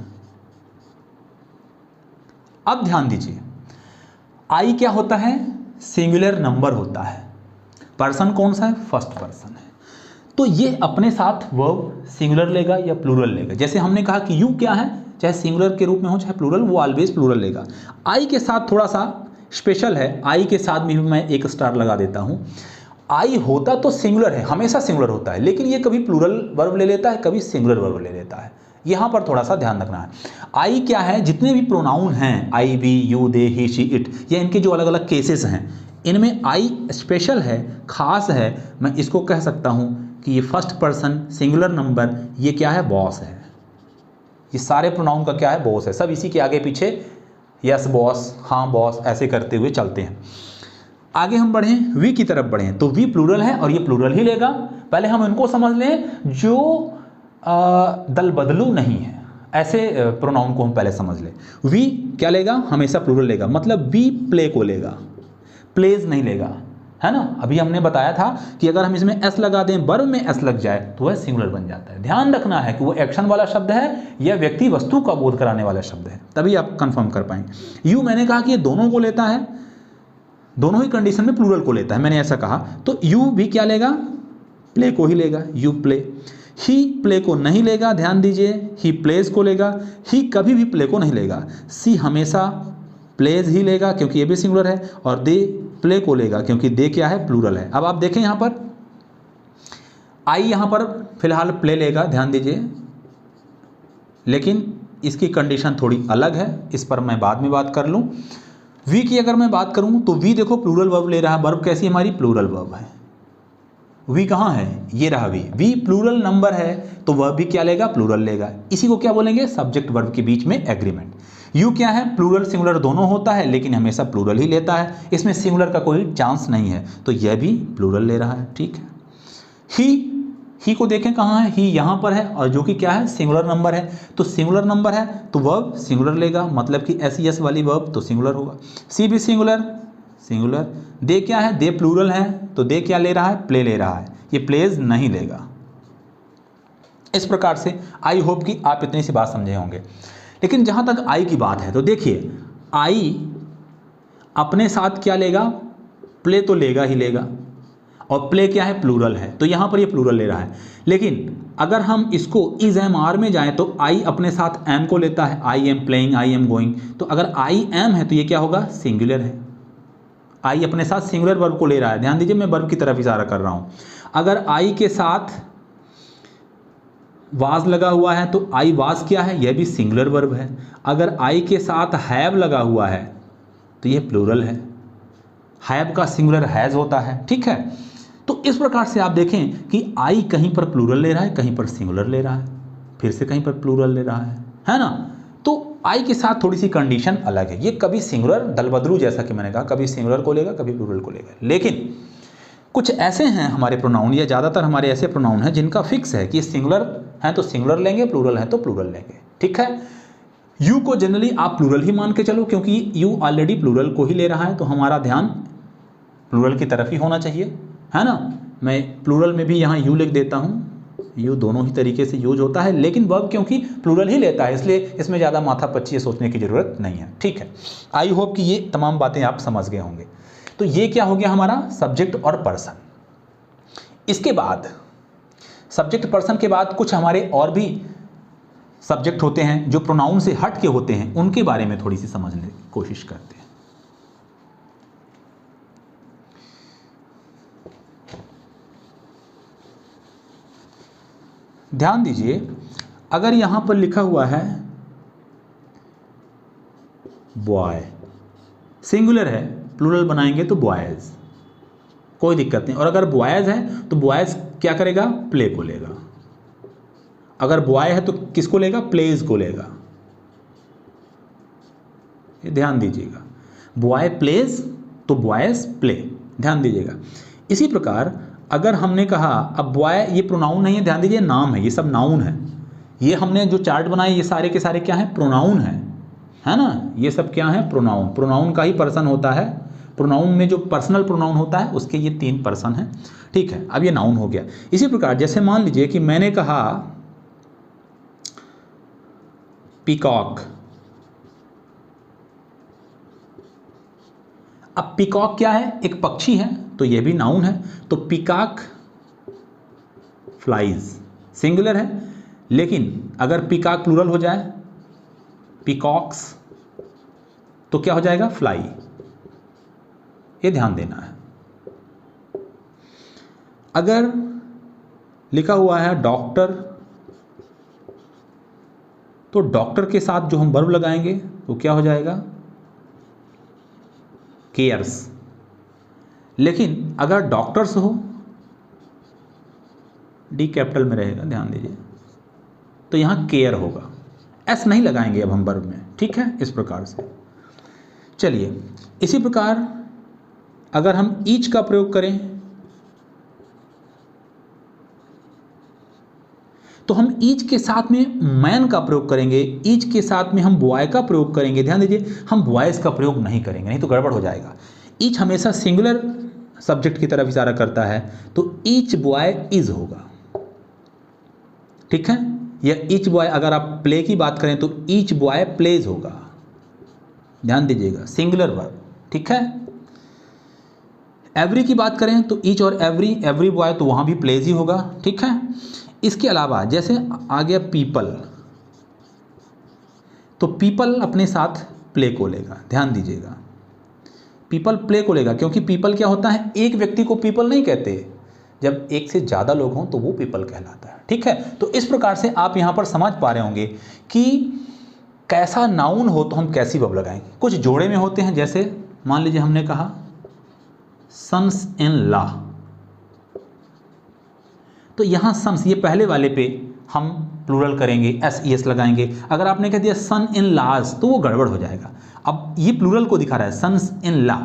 अब ध्यान दीजिए, आई क्या होता है, सिंगुलर नंबर होता है। पर्सन कौन सा है, फर्स्ट पर्सन है। तो ये अपने साथ वर्ब सिंगुलर लेगा या प्लूरल लेगा। जैसे हमने कहा कि यू क्या है, चाहे सिंगुलर के रूप में हो चाहे प्लूरल, वो ऑलवेज प्लूरल लेगा। आई के साथ थोड़ा सा स्पेशल है, आई के साथ भी मैं एक स्टार लगा देता हूं। आई होता तो सिंगुलर है, हमेशा सिंगुलर होता है, लेकिन ये कभी प्लूरल वर्ब ले लेता है, कभी सिंगुलर वर्ब ले लेता है। यहां पर थोड़ा सा ध्यान रखना है। आई क्या है, जितने भी प्रोनाउन हैं, I, we, you, they, he, she, it, या इनके जो अलग अलग केसेस हैं, इनमें आई स्पेशल है, खास है। मैं इसको कह सकता हूं कि ये फर्स्ट पर्सन सिंगुलर नंबर, ये क्या है, बॉस है। ये सारे प्रोनाउन का क्या है, बॉस है। सब इसी के आगे पीछे यस बॉस, हाँ बॉस, ऐसे करते हुए चलते हैं। आगे हम बढ़ें, वी की तरफ बढ़ें तो वी प्लूरल है और ये प्लूरल ही लेगा। पहले हम इनको समझ लें जो दल बदलू नहीं है, ऐसे प्रोनाउन को हम पहले समझ लें। वी क्या लेगा, हमेशा प्लूरल लेगा, मतलब वी प्ले को लेगा, प्लेज नहीं लेगा, है ना। अभी हमने बताया था कि अगर हम इसमें एस लगा दें, वर्ब में एस लग जाए तो वह सिंगुलर बन जाता है। ध्यान रखना है कि वो एक्शन वाला शब्द है या व्यक्ति वस्तु का बोध कराने वाला शब्द है, तभी आप कंफर्म कर पाएंगे। यू मैंने कहा कि ये दोनों को लेता है, दोनों ही कंडीशन में प्लूरल को लेता है, मैंने ऐसा कहा। तो यू भी क्या लेगा, प्ले को ही लेगा, यू प्ले। ही प्ले को नहीं लेगा, ध्यान दीजिए, ही प्लेज को लेगा। ही कभी भी प्ले को नहीं लेगा। सी हमेशा प्लेज ही लेगा क्योंकि ये भी सिंगुलर है, और दे प्ले को लेगा क्योंकि दे क्या है, प्लूरल है। अब आप देखें यहाँ पर आई, यहाँ पर फिलहाल प्ले लेगा, ध्यान दीजिए, लेकिन इसकी कंडीशन थोड़ी अलग है, इस पर मैं बाद में बात कर लूँ। वी की अगर मैं बात करूं तो वी देखो प्लूरल वर्ब ले रहा है, वर्ब कैसी हमारी, प्लूरल वर्ब है। वी कहाँ है, ये रहा वी। वी प्लूरल नंबर है तो वर्ब भी क्या लेगा, प्लूरल लेगा। इसी को क्या बोलेंगे, सब्जेक्ट वर्ब के बीच में एग्रीमेंट। यू क्या है, प्लूरल सिंगुलर दोनों होता है लेकिन हमेशा प्लूरल ही लेता है, इसमें सिंगुलर का कोई चांस नहीं है, तो यह भी प्लूरल ले रहा है, ठीक है। ही को देखें कहाँ है, ही यहाँ पर है, और जो कि क्या है, सिंगुलर नंबर है। तो सिंगुलर नंबर है तो वर्ब सिंगुलर लेगा, मतलब कि एस एस वाली वर्ब तो सिंगुलर होगा। सी भी सिंगुलर, सिंगुलर। दे क्या है, दे प्लूरल है तो दे क्या ले रहा है, प्ले ले रहा है, ये प्लेज नहीं लेगा। इस प्रकार से आई होप कि आप इतनी सी बात समझे होंगे। लेकिन जहाँ तक आई की बात है तो देखिए, आई अपने साथ क्या लेगा, प्ले तो लेगा ही लेगा, और प्ले क्या है, प्लूरल है, तो यहाँ पर ये प्लूरल ले रहा है। लेकिन अगर हम इसको इज एम आर में जाएं तो आई अपने साथ एम को लेता है, I am playing, I am going. तो अगर आई एम है तो ये क्या होगा, सिंगुलर है। आई अपने साथ सिंगुलर वर्ब को ले रहा है, ध्यान दीजिए मैं वर्ब की तरफ इशारा कर रहा हूँ। अगर आई के साथ वाज लगा हुआ है तो आई वाज क्या है, यह भी सिंगुलर वर्ब है। अगर आई के साथ हैव लगा हुआ है तो यह प्लूरल है। हैव का सिंगुलर हैज होता है, ठीक है। तो इस प्रकार से आप देखें कि आई कहीं पर प्लूरल ले रहा है, कहीं पर सिंगुलर ले रहा है, फिर से कहीं पर प्लूरल ले रहा है ना। तो आई के साथ थोड़ी सी कंडीशन अलग है, ये कभी सिंगुलर दलबदलू, जैसा कि मैंने कहा, कभी सिंगुलर को लेगा कभी प्लूरल को लेगा। लेकिन कुछ ऐसे हैं हमारे प्रोनाउन, या ज़्यादातर हमारे ऐसे प्रोनाउन हैं जिनका फिक्स है कि सिंगुलर हैं तो सिंगुलर लेंगे, प्लूरल हैं तो प्लूरल लेंगे, ठीक है। यू को जनरली आप प्लूरल ही मान के चलो, क्योंकि यू ऑलरेडी प्लूरल को ही ले रहा है, तो हमारा ध्यान प्लूरल की तरफ ही होना चाहिए, है ना। मैं प्लूरल में भी यहाँ यू लिख देता हूँ, यू दोनों ही तरीके से यूज होता है, लेकिन वर्ब क्योंकि प्लूरल ही लेता है इसलिए इसमें ज़्यादा माथा पच्ची सोचने की ज़रूरत नहीं है, ठीक है। आई होप कि ये तमाम बातें आप समझ गए होंगे। तो ये क्या हो गया हमारा सब्जेक्ट और पर्सन। इसके बाद सब्जेक्ट पर्सन के बाद कुछ हमारे और भी सब्जेक्ट होते हैं जो प्रोनाउन से हट के होते हैं, उनके बारे में थोड़ी सी समझने की कोशिश करते हैं। ध्यान दीजिए, अगर यहां पर लिखा हुआ है बॉय, सिंगुलर है, प्लूरल बनाएंगे तो बॉयज, कोई दिक्कत नहीं। और अगर बॉयज है तो बॉयज क्या करेगा, प्ले को लेगा। अगर बॉय है तो किसको लेगा, प्लेज को लेगा। ये ध्यान दीजिएगा, बॉय प्लेज तो बॉयज प्ले, ध्यान दीजिएगा। इसी प्रकार अगर हमने कहा, अब बॉय ये प्रोनाउन नहीं है, ध्यान दीजिए, नाम है, ये सब नाउन है। ये हमने जो चार्ट बनाए ये सारे के सारे क्या है, प्रोनाउन है ना। ये सब क्या है, प्रोनाउन। प्रोनाउन का ही पर्सन होता है, प्रोनाउन में जो पर्सनल प्रोनाउन होता है उसके ये 3 पर्सन हैं, ठीक है। अब ये नाउन हो गया। इसी प्रकार जैसे मान लीजिए कि मैंने कहा पीकॉक, अब पीकॉक क्या है, एक पक्षी है, तो यह भी नाउन है। तो पीकॉक फ्लाइज सिंगुलर है, लेकिन अगर पीकॉक प्लूरल हो जाए, पीकॉक्स, तो क्या हो जाएगा, फ्लाई। ये ध्यान देना है। अगर लिखा हुआ है डॉक्टर, तो डॉक्टर के साथ जो हम वर्ब लगाएंगे वो क्या हो जाएगा, केयर्स। लेकिन अगर डॉक्टर्स हो, डी कैपिटल में रहेगा, ध्यान दीजिए, तो यहां केयर होगा, एस नहीं लगाएंगे अब हम वर्ब में, ठीक है। इस प्रकार से चलिए, इसी प्रकार अगर हम ईच का प्रयोग करें तो हम ईच के साथ में मैन का प्रयोग करेंगे, ईच के साथ में हम बॉय का प्रयोग करेंगे। ध्यान दीजिए, हम बॉयज का प्रयोग नहीं करेंगे, नहीं तो गड़बड़ हो जाएगा। ईच हमेशा सिंगुलर सब्जेक्ट की तरफ इशारा करता है, तो ईच बॉय इज होगा, ठीक है। या ईच बॉय, अगर आप प्ले की बात करें तो ईच बॉय प्लेज होगा, ध्यान दीजिएगा, सिंगुलर वर्ब, ठीक है। एवरी की बात करें तो ईच और एवरी बॉय, तो वहां भी प्लेज ही होगा, ठीक है। इसके अलावा जैसे आ गया पीपल, तो पीपल अपने साथ प्ले को लेगा, ध्यान दीजिएगा, पीपल प्ले को लेगा, क्योंकि पीपल क्या होता है, एक व्यक्ति को पीपल नहीं कहते, जब एक से ज़्यादा लोग हों तो वो पीपल कहलाता है, ठीक है। तो इस प्रकार से आप यहाँ पर समझ पा रहे होंगे कि कैसा नाउन हो तो हम कैसी वर्ब लगाएंगे। कुछ जोड़े में होते हैं, जैसे मान लीजिए हमने कहा सन्स इन लॉ, तो यहाँ सन्स, ये पहले वाले पे हम प्लूरल करेंगे, एस लगाएंगे। अगर आपने कह दिया सन इन लॉज तो वो गड़बड़ हो जाएगा। अब ये प्लूरल को दिखा रहा है, सन्स इन लॉ,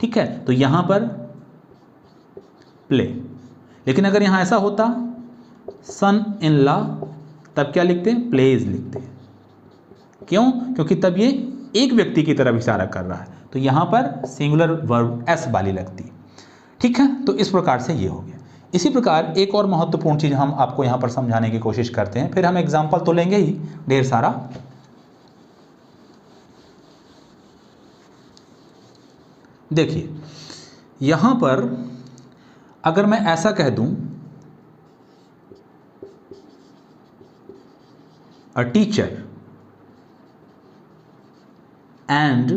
ठीक है, तो यहाँ पर प्ले। लेकिन अगर यहाँ ऐसा होता सन इन लॉ, तब क्या लिखते हैं, प्लेज लिखते हैं। क्यों, क्योंकि तब ये एक व्यक्ति की तरफ इशारा कर रहा है, तो यहाँ पर सिंगुलर वर्ब एस वाली लगती, ठीक है। तो इस प्रकार से ये हो गया। इसी प्रकार एक और महत्वपूर्ण चीज़ हम आपको यहाँ पर समझाने की कोशिश करते हैं, फिर हम एग्जाम्पल तो लेंगे ही ढेर सारा। देखिए यहाँ पर अगर मैं ऐसा कह दूं, अ टीचर एंड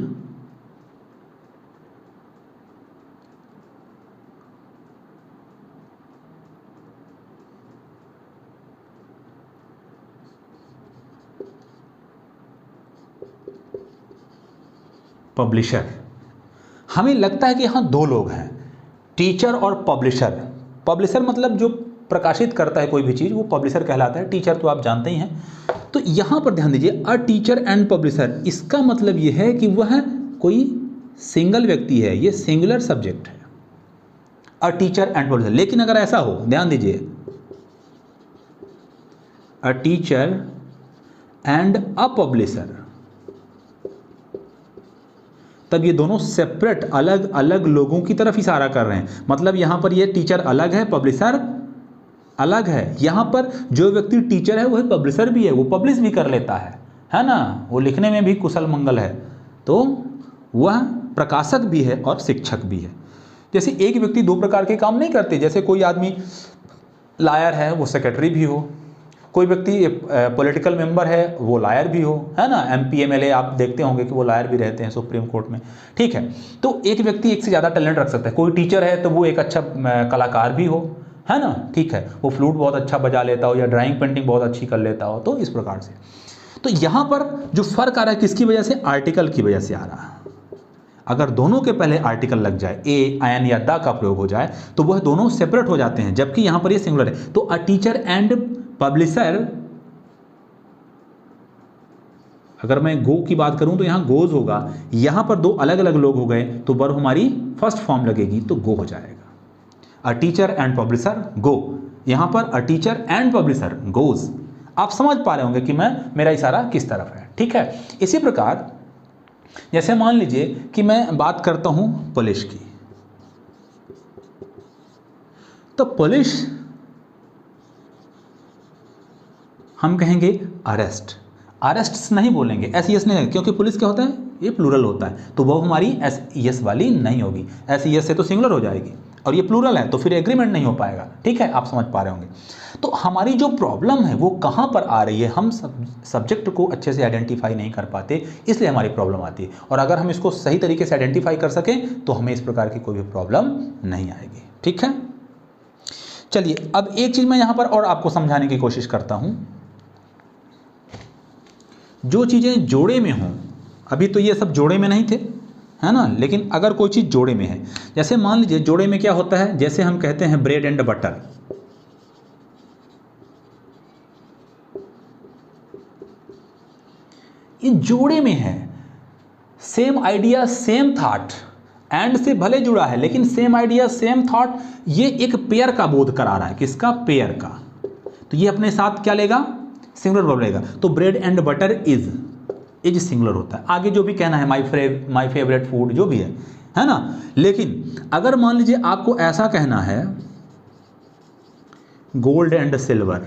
पब्लिशर। हमें लगता है कि यहाँ दो लोग हैं, टीचर और पब्लिशर। पब्लिशर मतलब जो प्रकाशित करता है कोई भी चीज़, वो पब्लिशर कहलाता है। टीचर तो आप जानते ही हैं। तो यहाँ पर ध्यान दीजिए, अ टीचर एंड पब्लिशर, इसका मतलब ये है कि वह कोई सिंगल व्यक्ति है, ये सिंगुलर सब्जेक्ट है, अ टीचर एंड पब्लिशर। लेकिन अगर ऐसा हो, ध्यान दीजिए, a teacher and a publisher, तब ये दोनों सेपरेट, अलग अलग लोगों की तरफ इशारा कर रहे हैं। मतलब यहाँ पर ये टीचर अलग है, पब्लिशर अलग है। यहाँ पर जो व्यक्ति टीचर है वह पब्लिशर भी है, वो पब्लिश भी कर लेता है ना, वो लिखने में भी कुशल मंगल है, तो वह प्रकाशक भी है और शिक्षक भी है। जैसे एक व्यक्ति दो प्रकार के काम नहीं करते, जैसे कोई आदमी लायर है, वो सेक्रेटरी भी हो, कोई व्यक्ति पॉलिटिकल मेंबर है, वो लायर भी हो, है ना। एमपी एमएलए आप देखते होंगे कि वो लायर भी रहते हैं सुप्रीम कोर्ट में, ठीक है। तो एक व्यक्ति एक से ज़्यादा टैलेंट रख सकता है। कोई टीचर है तो वो एक अच्छा कलाकार भी हो, है ना, ठीक है, वो फ्लूट बहुत अच्छा बजा लेता हो या ड्राइंग पेंटिंग बहुत अच्छी कर लेता हो, तो इस प्रकार से। तो यहाँ पर जो फर्क आ रहा है किसकी वजह से, आर्टिकल की वजह से आ रहा है। अगर दोनों के पहले आर्टिकल लग जाए, ए एन या द का प्रयोग हो जाए, तो वह दोनों सेपरेट हो जाते हैं, जबकि यहाँ पर ये सिंगुलर है। तो अ टीचर एंड पब्लिशर, अगर मैं गो की बात करूं तो यहां गोज होगा, यहां पर दो अलग अलग लोग हो गए तो वर्ब हमारी फर्स्ट फॉर्म लगेगी, तो गो हो जाएगा। अ टीचर एंड पब्लिशर गो, यहां पर a teacher and publisher goes. आप समझ पा रहे होंगे कि मेरा इशारा किस तरफ है, ठीक है। इसी प्रकार जैसे मान लीजिए कि मैं बात करता हूं पुलिस की, तो पुलिस हम कहेंगे अरेस्ट, अरेस्ट्स नहीं बोलेंगे, एस यस नहीं, क्योंकि पुलिस क्या होता है, ये प्लूरल होता है, तो वो हमारी एस यस वाली नहीं होगी। एस यस से तो सिंगुलर हो जाएगी, और ये प्लूरल है तो फिर एग्रीमेंट नहीं हो पाएगा, ठीक है, आप समझ पा रहे होंगे। तो हमारी जो प्रॉब्लम है वो कहाँ पर आ रही है, हम सब्जेक्ट को अच्छे से आइडेंटिफाई नहीं कर पाते, इसलिए हमारी प्रॉब्लम आती है। और अगर हम इसको सही तरीके से आइडेंटिफाई कर सकें तो हमें इस प्रकार की कोई भी प्रॉब्लम नहीं आएगी, ठीक है। चलिए अब एक चीज़ मैं यहाँ पर और आपको समझाने की कोशिश करता हूँ। जो चीज़ें जोड़े में हों, अभी तो ये सब जोड़े में नहीं थे, है ना, लेकिन अगर कोई चीज़ जोड़े में है, जैसे मान लीजिए जोड़े में क्या होता है, जैसे हम कहते हैं ब्रेड एंड बटर, ये जोड़े में है, same idea same thought, and से भले जुड़ा है लेकिन सेम आइडिया सेम थॉट, ये एक पेयर का बोध करा रहा है, किसका, पेयर का। तो ये अपने साथ क्या लेगा, सिंगुलर वर्ब लेगा। तो bread and butter is singular होता है। आगे जो भी कहना है, माई फेवरेट फूड, जो भी है ना। लेकिन अगर मान लीजिए आपको ऐसा कहना है गोल्ड एंड सिल्वर,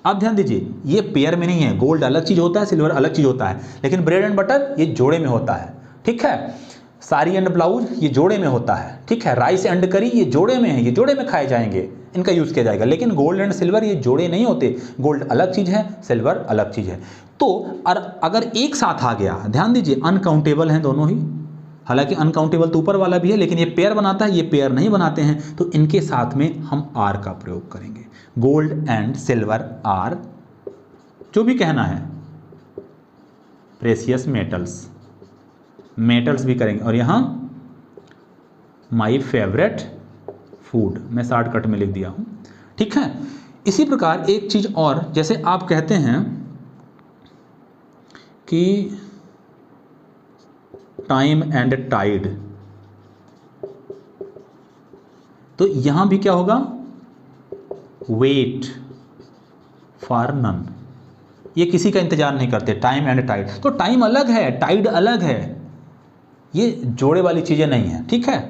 आप ध्यान दीजिए ये पेयर में नहीं है, गोल्ड अलग चीज होता है, सिल्वर अलग चीज होता है, लेकिन ब्रेड एंड बटर ये जोड़े में होता है, ठीक है। साड़ी एंड ब्लाउज ये जोड़े में होता है, ठीक है। राइस एंड करी ये जोड़े में है, ये जोड़े में खाए जाएंगे, इनका यूज किया जाएगा। लेकिन गोल्ड एंड सिल्वर ये जोड़े नहीं होते, गोल्ड अलग चीज है, सिल्वर अलग चीज है। तो अगर एक साथ आ गया, ध्यान दीजिए अनकाउंटेबल हैं दोनों ही, हालांकि अनकाउंटेबल तो ऊपर वाला भी है, लेकिन ये पेयर बनाता है, ये पेयर नहीं बनाते हैं, तो इनके साथ में हम आर का प्रयोग करेंगे। गोल्ड एंड सिल्वर आर, जो भी कहना है, प्रेशियस मेटल्स, मेटल्स भी करेंगे। और यहाँ माई फेवरेट फूड मैं शॉर्टकट में लिख दिया हूँ, ठीक है। इसी प्रकार एक चीज़ और, जैसे आप कहते हैं कि टाइम एंड टाइड, तो यहां भी क्या होगा, वेट फॉर नन, ये किसी का इंतजार नहीं करते, टाइम एंड टाइड। तो टाइम अलग है, टाइड अलग है, ये जोड़े वाली चीजें नहीं है, ठीक है।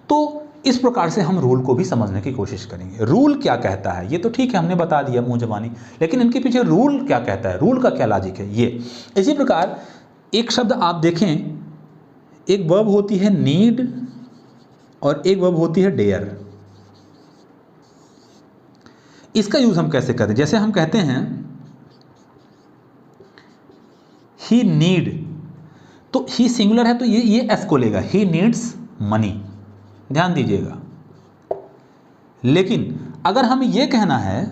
तो इस प्रकार से हम रूल को भी समझने की कोशिश करेंगे। रूल क्या कहता है, ये तो ठीक है हमने बता दिया मुंह जबानी, लेकिन इनके पीछे रूल क्या कहता है, रूल का क्या लॉजिक है ये। इसी प्रकार एक शब्द आप देखें, एक वर्ब होती है नीड और एक वर्ब होती है डेयर। इसका यूज हम कैसे करते हैं, जैसे हम कहते हैं ही नीड, तो ही सिंगुलर है तो ये एस को लेगा, ही नीड्स मनी, ध्यान दीजिएगा। लेकिन अगर हमें यह कहना है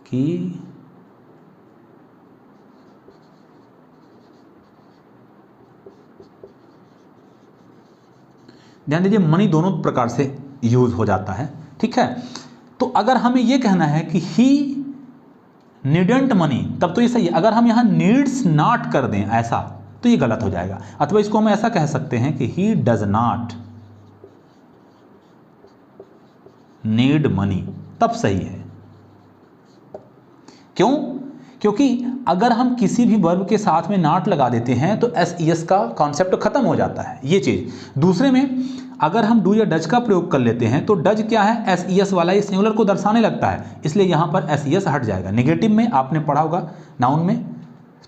कि ध्यान दीजिए मनी दोनों प्रकार से यूज हो जाता है, ठीक है। तो अगर हमें ये कहना है कि ही नीडेंट मनी, तब तो ये सही है। अगर हम यहाँ नीड्स नॉट कर दें ऐसा, तो ये गलत हो जाएगा। अथवा इसको हम ऐसा कह सकते हैं कि he does not need money, तब सही है। क्यों? क्योंकि अगर हम किसी भी वर्ब के साथ में नॉट लगा देते हैं तो एस ई एस का कॉन्सेप्ट खत्म हो जाता है, ये चीज। दूसरे में अगर हम डू या डज का प्रयोग कर लेते हैं तो डज क्या है, एस ई एस वाला, ये सिंगुलर को दर्शाने लगता है, इसलिए यहां पर एस ई एस हट जाएगा। नेगेटिव में आपने पढ़ा होगा नाउन में,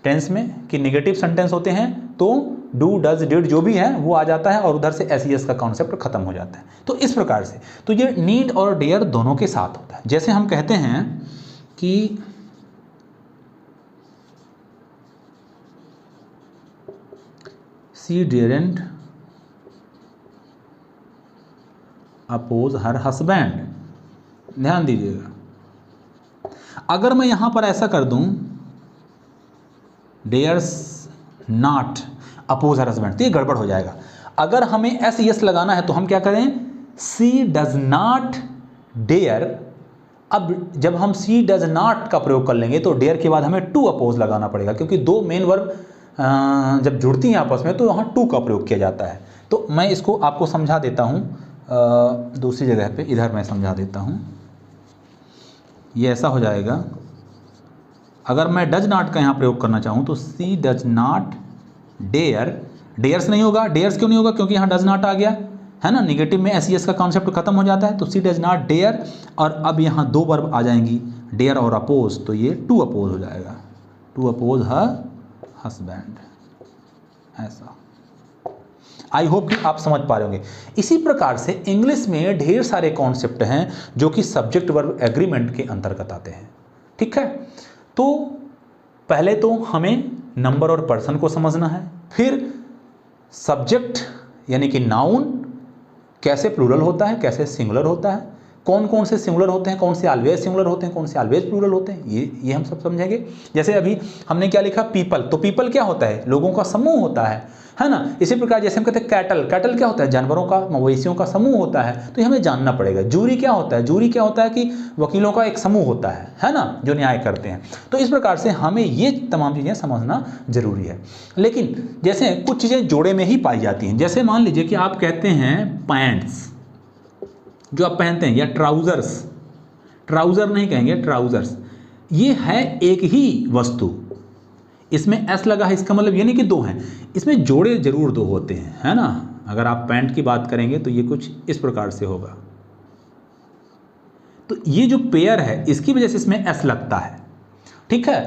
टेंस में, कि नेगेटिव सेंटेंस होते हैं तो डू डज डिड जो भी है वो आ जाता है और उधर से एस ई एस का कॉन्सेप्ट खत्म हो जाता है। तो इस प्रकार से तो ये नीड और डेयर दोनों के साथ होता है। जैसे हम कहते हैं कि she didn't oppose her husband, ध्यान दीजिएगा। अगर मैं यहां पर ऐसा कर दूं dares not oppose her husband, तो ये गड़बड़ हो जाएगा। अगर हमें एस यस लगाना है तो हम क्या करें, सी डज नॉट डेयर। अब जब हम सी डज नॉट का प्रयोग कर लेंगे तो डेयर के बाद हमें टू अपोज लगाना पड़ेगा, क्योंकि दो मेन वर्ब जब जुड़ती हैं आपस में तो वहाँ टू का प्रयोग किया जाता है। तो मैं इसको आपको समझा देता हूँ दूसरी जगह पे, इधर मैं समझा देता हूँ। ये ऐसा हो जाएगा, अगर मैं डज नॉट का यहाँ प्रयोग करना चाहूँ तो सी डज नॉट डेयर, डेयर्स नहीं होगा। डेयर्स क्यों नहीं होगा, क्योंकि यहाँ डज नॉट आ गया है ना, नेगेटिव में एस ई एस का कॉन्सेप्ट खत्म हो जाता है। तो सी डज नॉट डेयर, और अब यहाँ दो वर्ब आ जाएंगी, डेयर और अपोज, तो ये टू अपोज हो जाएगा, टू अपोज हर हस्बैंड, ऐसा। आई होप कि आप समझ पा रहे होंगे। इसी प्रकार से इंग्लिश में ढेर सारे कॉन्सेप्ट हैं जो कि सब्जेक्ट वर्ब एग्रीमेंट के अंतर्गत आते हैं, ठीक है। तो पहले तो हमें नंबर और पर्सन को समझना है, फिर सब्जेक्ट यानी कि नाउन कैसे प्लूरल होता है, कैसे सिंगुलर होता है, कौन कौन से सिंगुलर होते हैं, कौन से ऑलवेज सिंगुलर होते हैं, कौन से ऑलवेज प्लूरल होते हैं, ये हम सब समझेंगे। जैसे अभी हमने क्या लिखा, पीपल, तो पीपल क्या होता है, लोगों का समूह होता है ना। इसी प्रकार जैसे हम कहते हैं कैटल, कैटल क्या होता है, जानवरों का, मवेशियों का समूह होता है, तो ये हमें जानना पड़ेगा। जूरी क्या होता है, जूरी क्या होता है कि वकीलों का एक समूह होता है ना, जो न्याय करते हैं। तो इस प्रकार से हमें ये तमाम चीज़ें समझना जरूरी है। लेकिन जैसे कुछ चीज़ें जोड़े में ही पाई जाती हैं, जैसे मान लीजिए कि आप कहते हैं पैंट्स जो आप पहनते हैं, या ट्राउजर्स, ट्राउजर नहीं कहेंगे, ट्राउजर्स, ये है एक ही वस्तु, इसमें एस लगा है, इसका मतलब ये नहीं कि दो हैं, इसमें जोड़े जरूर दो होते हैं, है ना। अगर आप पैंट की बात करेंगे तो ये कुछ इस प्रकार से होगा। तो ये जो पेयर है इसकी वजह से इसमें एस लगता है, ठीक है।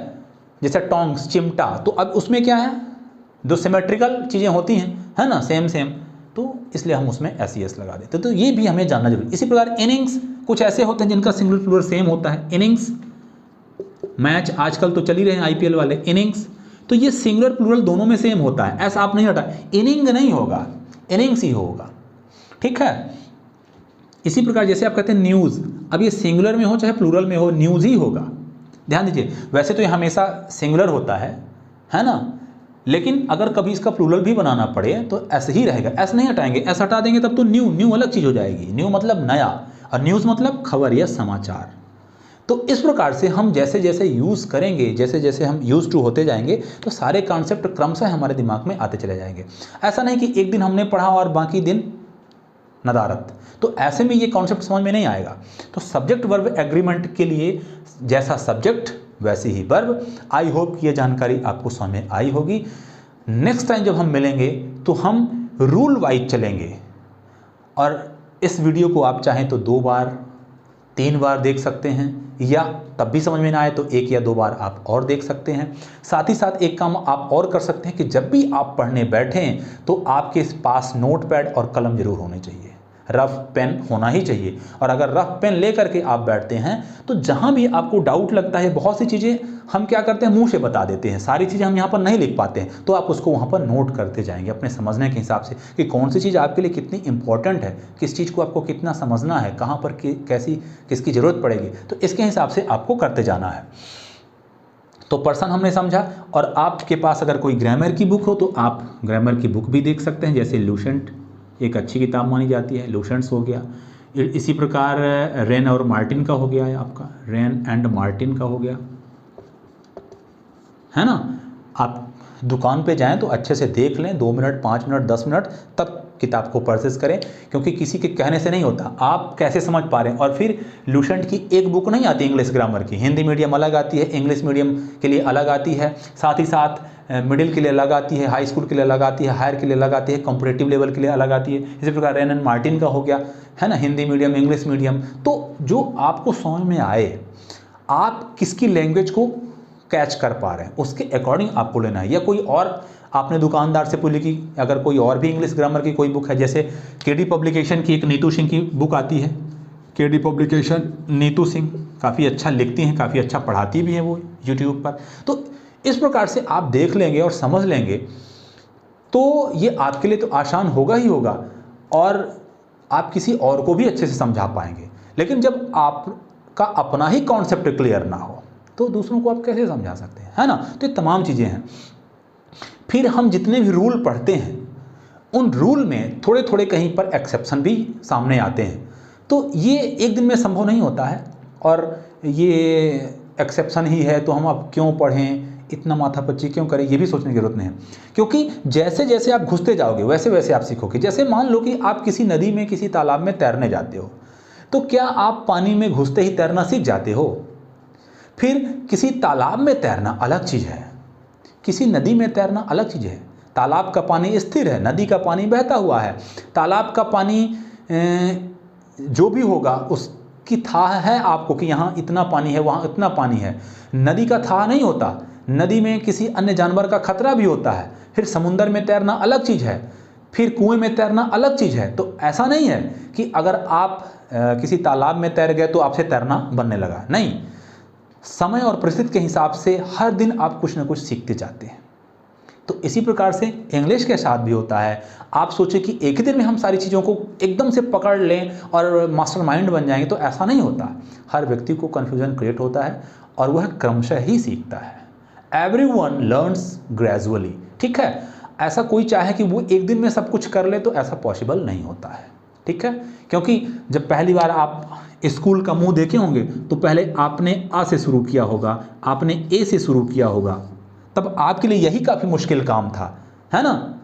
जैसे टोंग्स, चिमटा, तो अब उसमें क्या है, दो सिमेट्रिकल चीज़ें होती हैं, है ना, सेम सेम, तो इसलिए हम उसमें एस ई एस लगा देते हैं। तो ये भी हमें जानना जरूरी। इसी प्रकार इनिंग्स, कुछ ऐसे होते हैं जिनका सिंगुलर प्लूरल सेम होता है। इनिंग्स, मैच आजकल तो चल ही रहे हैं आईपीएल वाले, इनिंग्स, तो ये सिंगुलर प्लूरल दोनों में सेम होता है, ऐसा आप नहीं हटा, इनिंग नहीं होगा, इनिंग्स ही होगा, ठीक है। इसी प्रकार जैसे आप कहते हैं न्यूज़, अब ये सिंगुलर में हो चाहे प्लूरल में हो, न्यूज़ ही होगा। ध्यान दीजिए, वैसे तो ये हमेशा सिंगुलर होता है ना, लेकिन अगर कभी इसका प्लूरल भी बनाना पड़े तो ऐसे ही रहेगा, ऐसे नहीं हटाएंगे, ऐसे हटा देंगे तब तो न्यू, न्यू अलग चीज़ हो जाएगी। न्यू मतलब नया, और न्यूज़ मतलब खबर या समाचार। तो इस प्रकार से हम जैसे जैसे यूज़ करेंगे, जैसे जैसे हम यूज टू होते जाएंगे, तो सारे कॉन्सेप्ट क्रमशः हमारे दिमाग में आते चले जाएंगे। ऐसा नहीं कि एक दिन हमने पढ़ा और बाकी दिन नदारत, तो ऐसे में ये कॉन्सेप्ट समझ में नहीं आएगा। तो सब्जेक्ट वर्ब एग्रीमेंट के लिए जैसा सब्जेक्ट वैसे ही वर्ब। आई होप कि ये जानकारी आपको समझ में आई होगी। नेक्स्ट टाइम जब हम मिलेंगे तो हम रूल वाइज चलेंगे, और इस वीडियो को आप चाहें तो 2 बार 3 बार देख सकते हैं, या तब भी समझ में ना आए तो 1 या 2 बार आप और देख सकते हैं। साथ ही साथ एक काम आप और कर सकते हैं कि जब भी आप पढ़ने बैठें तो आपके पास नोटपैड और कलम जरूर होने चाहिए, रफ पेन होना ही चाहिए। और अगर रफ पेन ले करके आप बैठते हैं तो जहाँ भी आपको डाउट लगता है, बहुत सी चीज़ें हम क्या करते हैं मुंह से बता देते हैं, सारी चीज़ें हम यहाँ पर नहीं लिख पाते हैं, तो आप उसको वहाँ पर नोट करते जाएंगे अपने समझने के हिसाब से कि कौन सी चीज़ आपके लिए कितनी इंपॉर्टेंट है, किस चीज़ को आपको कितना समझना है, कहाँ पर कैसी किसकी ज़रूरत पड़ेगी, तो इसके हिसाब से आपको करते जाना है। तो पर्सन हमने समझा, और आपके पास अगर कोई ग्रामर की बुक हो तो आप ग्रामर की बुक भी देख सकते हैं, जैसे लूसेंट एक अच्छी किताब मानी जाती है, लूसेंट्स हो गया। इसी प्रकार रेन और मार्टिन का हो गया है, आपका रेन एंड मार्टिन का हो गया, है ना। आप दुकान पे जाएं तो अच्छे से देख लें, 2 मिनट 5 मिनट 10 मिनट, तब किताब को परचेस करें, क्योंकि किसी के कहने से नहीं होता, आप कैसे समझ पा रहे हैं। और फिर लूसेंट की एक बुक नहीं आती इंग्लिश ग्रामर की, हिंदी मीडियम अलग आती है, इंग्लिश मीडियम के लिए अलग आती है, साथ ही साथ मिडिल के लिए अलग आती है, हाई स्कूल के लिए अलग आती है, हायर के लिए अलग आती है, कॉम्पिटेटिव लेवल के लिए अलग आती है। इसी प्रकार रेन एंड मार्टिन का हो गया, है ना, हिंदी मीडियम इंग्लिश मीडियम। तो जो आपको समझ में आए, आप किसकी लैंग्वेज को कैच कर पा रहे हैं, उसके अकॉर्डिंग आपको लेना है। या कोई और आपने दुकानदार से पूछ ली कि अगर कोई और भी इंग्लिश ग्रामर की कोई बुक है, जैसे केडी पब्लिकेशन की एक नीतू सिंह की बुक आती है, केडी पब्लिकेशन, नीतू सिंह काफ़ी अच्छा लिखती हैं, काफ़ी अच्छा पढ़ाती भी हैं वो यूट्यूब पर। तो इस प्रकार से आप देख लेंगे और समझ लेंगे तो ये आपके लिए तो आसान होगा ही होगा, और आप किसी और को भी अच्छे से समझा पाएंगे। लेकिन जब आपका अपना ही कॉन्सेप्ट क्लियर ना हो तो दूसरों को आप कैसे समझा सकते हैं, है ना। तो ये तमाम चीज़ें हैं। फिर हम जितने भी रूल पढ़ते हैं, उन रूल में थोड़े थोड़े कहीं पर एक्सेप्शन भी सामने आते हैं। तो ये एक दिन में संभव नहीं होता है, और ये एक्सेप्शन ही है तो हम अब क्यों पढ़ें, इतना माथापच्ची क्यों करें, ये भी सोचने की जरूरत नहीं है। क्योंकि जैसे जैसे आप घुसते जाओगे वैसे वैसे आप सीखोगे। जैसे मान लो कि आप किसी नदी में, किसी तालाब में तैरने जाते हो, तो क्या आप पानी में घुसते ही तैरना सीख जाते हो? फिर किसी तालाब में तैरना अलग चीज़ है, किसी नदी में तैरना अलग चीज़ है। तालाब का पानी स्थिर है, नदी का पानी बहता हुआ है। तालाब का पानी जो भी होगा उसकी थाह है आपको कि यहाँ इतना पानी है, वहाँ इतना पानी है। नदी का थाह नहीं होता, नदी में किसी अन्य जानवर का खतरा भी होता है। फिर समुंदर में तैरना अलग चीज़ है, फिर कुएं में तैरना अलग चीज़ है। तो ऐसा नहीं है कि अगर आप किसी तालाब में तैर गए तो आपसे तैरना बनने लगा, नहीं। समय और परिस्थिति के हिसाब से हर दिन आप कुछ ना कुछ सीखते जाते हैं। तो इसी प्रकार से इंग्लिश के साथ भी होता है। आप सोचें कि एक ही दिन में हम सारी चीज़ों को एकदम से पकड़ लें और मास्टरमाइंड बन जाएंगे, तो ऐसा नहीं होता। हर व्यक्ति को कन्फ्यूजन क्रिएट होता है और वह क्रमशः ही सीखता है। एवरीवन लर्न्स ग्रेजुअली, ठीक है। ऐसा कोई चाहे कि वो एक दिन में सब कुछ कर ले तो ऐसा पॉसिबल नहीं होता है, ठीक है। क्योंकि जब पहली बार आप स्कूल का मुंह देखे होंगे तो पहले आपने आ से शुरू किया होगा, आपने ए से शुरू किया होगा, तब आपके लिए यही काफ़ी मुश्किल काम था, है ना।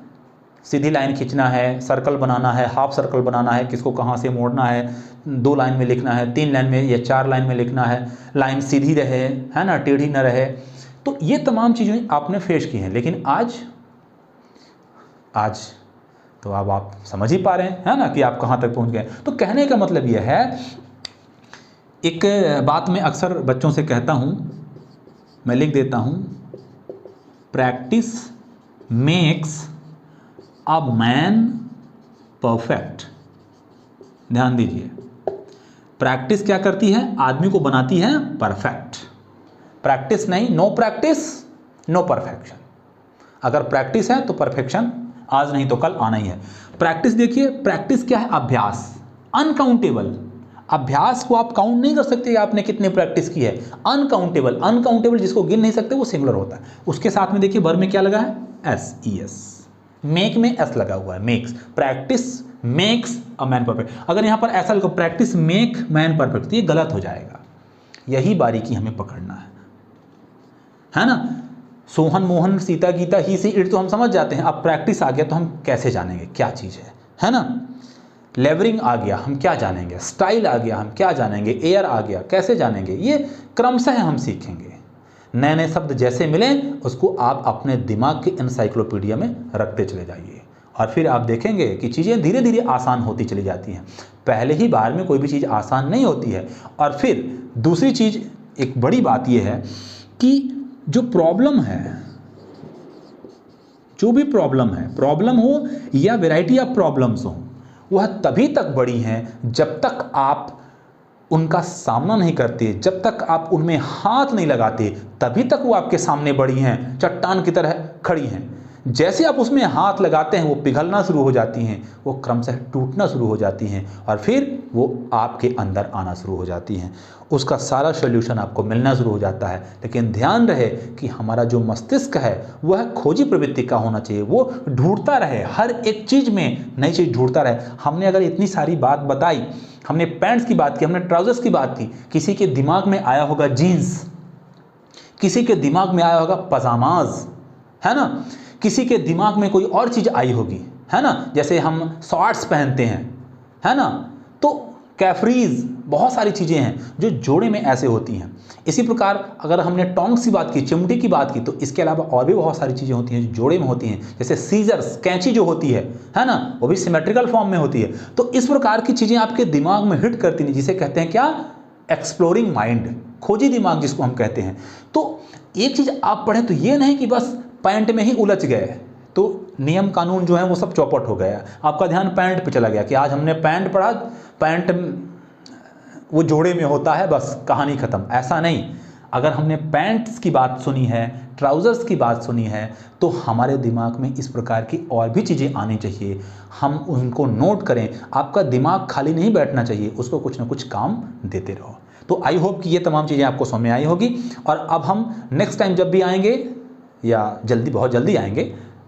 सीधी लाइन खींचना है, सर्कल बनाना है, हाफ सर्कल बनाना है, किसको कहाँ से मोड़ना है, 2 लाइन में लिखना है, 3 लाइन में या 4 लाइन में लिखना है, लाइन सीधी रहे, है ना, टेढ़ी न रहे। तो ये तमाम चीज़ें आपने फेस की हैं। लेकिन आज तो अब आप समझ ही पा रहे हैं, है ना, कि आप कहाँ तक पहुँच गए। तो कहने का मतलब यह है, एक बात मैं अक्सर बच्चों से कहता हूँ, मैं लिख देता हूँ, practice makes a man perfect. ध्यान दीजिए, प्रैक्टिस क्या करती है? आदमी को बनाती है परफेक्ट। प्रैक्टिस नहीं, नो प्रैक्टिस नो परफेक्शन। अगर प्रैक्टिस है तो परफेक्शन आज नहीं तो कल आना ही है। प्रैक्टिस देखिए, प्रैक्टिस क्या है? अभ्यास, अनकाउंटेबल। अभ्यास को आप काउंट नहीं कर सकते आपने कितने प्रैक्टिस की है। अनकाउंटेबल, अनकाउंटेबल जिसको गिन नहीं सकते वो सिंगुलर होता है। उसके साथ में देखिए वर्ब में क्या लगा है? S, E S. मेक में एस लगा हुआ है, makes. Practice makes a man perfect. अगर यहाँ पर ऐसा लिखो प्रैक्टिस मेक मैन परफेक्ट, तो ये गलत हो जाएगा। यही बारीकी हमें पकड़ना है ना। सोहन मोहन सीता गीता ही से इट तो हम समझ जाते हैं। अब प्रैक्टिस आ गया तो हम कैसे जानेंगे क्या चीज़ है ना। लेवरिंग आ गया, हम क्या जानेंगे। स्टाइल आ गया, हम क्या जानेंगे। एयर आ गया, कैसे जानेंगे। ये क्रमशः हम सीखेंगे। नए नए शब्द जैसे मिलें उसको आप अपने दिमाग के एनसाइक्लोपीडिया में रखते चले जाइए, और फिर आप देखेंगे कि चीज़ें धीरे धीरे आसान होती चली जाती हैं। पहले ही बार में कोई भी चीज़ आसान नहीं होती है। और फिर दूसरी चीज़, एक बड़ी बात यह है कि जो प्रॉब्लम है, जो भी प्रॉब्लम हो या वैरायटी ऑफ प्रॉब्लम्स हो, वह तभी तक बड़ी हैं जब तक आप उनका सामना नहीं करते, जब तक आप उनमें हाथ नहीं लगाते, तभी तक वो आपके सामने बड़ी हैं, चट्टान की तरह खड़ी हैं। जैसे आप उसमें हाथ लगाते हैं वो पिघलना शुरू हो जाती हैं, वो क्रमशः टूटना शुरू हो जाती हैं और फिर वो आपके अंदर आना शुरू हो जाती हैं। उसका सारा सॉल्यूशन आपको मिलना शुरू हो जाता है। लेकिन ध्यान रहे कि हमारा जो मस्तिष्क है वह खोजी प्रवृत्ति का होना चाहिए, वो ढूंढता रहे, हर एक चीज़ में नई चीज़ ढूंढता रहे। हमने अगर इतनी सारी बात बताई, हमने पैंट्स की बात की, हमने ट्राउजर्स की बात की, किसी के दिमाग में आया होगा जीन्स, किसी के दिमाग में आया होगा पजामाज, है ना, किसी के दिमाग में कोई और चीज़ आई होगी, है ना, जैसे हम शॉर्ट्स पहनते हैं, है ना, तो कैफरीज, बहुत सारी चीज़ें हैं जो जोड़े में ऐसे होती हैं। इसी प्रकार अगर हमने टोंग्स की बात की, चिमटी की बात की, तो इसके अलावा और भी बहुत सारी चीज़ें होती हैं जो जोड़े में होती हैं, जैसे सीजर्स, कैंची जो होती है ना, वो भी सिमेट्रिकल फॉर्म में होती है। तो इस प्रकार की चीज़ें आपके दिमाग में हिट करती हैं, जिसे कहते हैं क्या, एक्सप्लोरिंग माइंड, खोजी दिमाग जिसको हम कहते हैं। तो एक चीज़ आप पढ़ें तो ये नहीं कि बस पैंट में ही उलझ गए, तो नियम कानून जो है वो सब चौपट हो गया, आपका ध्यान पैंट पे चला गया कि आज हमने पैंट पढ़ा, पैंट वो जोड़े में होता है, बस कहानी ख़त्म। ऐसा नहीं, अगर हमने पैंट्स की बात सुनी है, ट्राउज़र्स की बात सुनी है, तो हमारे दिमाग में इस प्रकार की और भी चीज़ें आनी चाहिए, हम उनको नोट करें। आपका दिमाग खाली नहीं बैठना चाहिए, उसको कुछ ना कुछ काम देते रहो। तो आई होप कि ये तमाम चीज़ें आपको समझ में आई होगी। और अब हम नेक्स्ट टाइम जब भी आएंगे, या जल्दी, बहुत जल्दी आएंगे,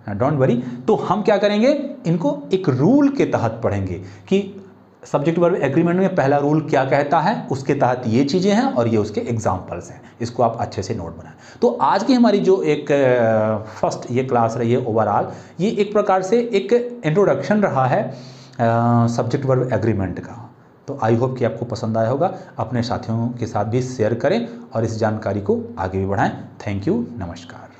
डोंट वरी, तो हम क्या करेंगे, इनको एक रूल के तहत पढ़ेंगे कि सब्जेक्ट वर्ब एग्रीमेंट में पहला रूल क्या कहता है, उसके तहत ये चीज़ें हैं और ये उसके एग्जाम्पल्स हैं। इसको आप अच्छे से नोट बनाएं। तो आज की हमारी जो एक फर्स्ट ये क्लास रही है ओवरऑल, ये एक प्रकार से एक इंट्रोडक्शन रहा है सब्जेक्ट वर्ब एग्रीमेंट का। तो आई होप कि आपको पसंद आया होगा। अपने साथियों के साथ भी शेयर करें और इस जानकारी को आगे भी बढ़ाएं। थैंक यू, नमस्कार।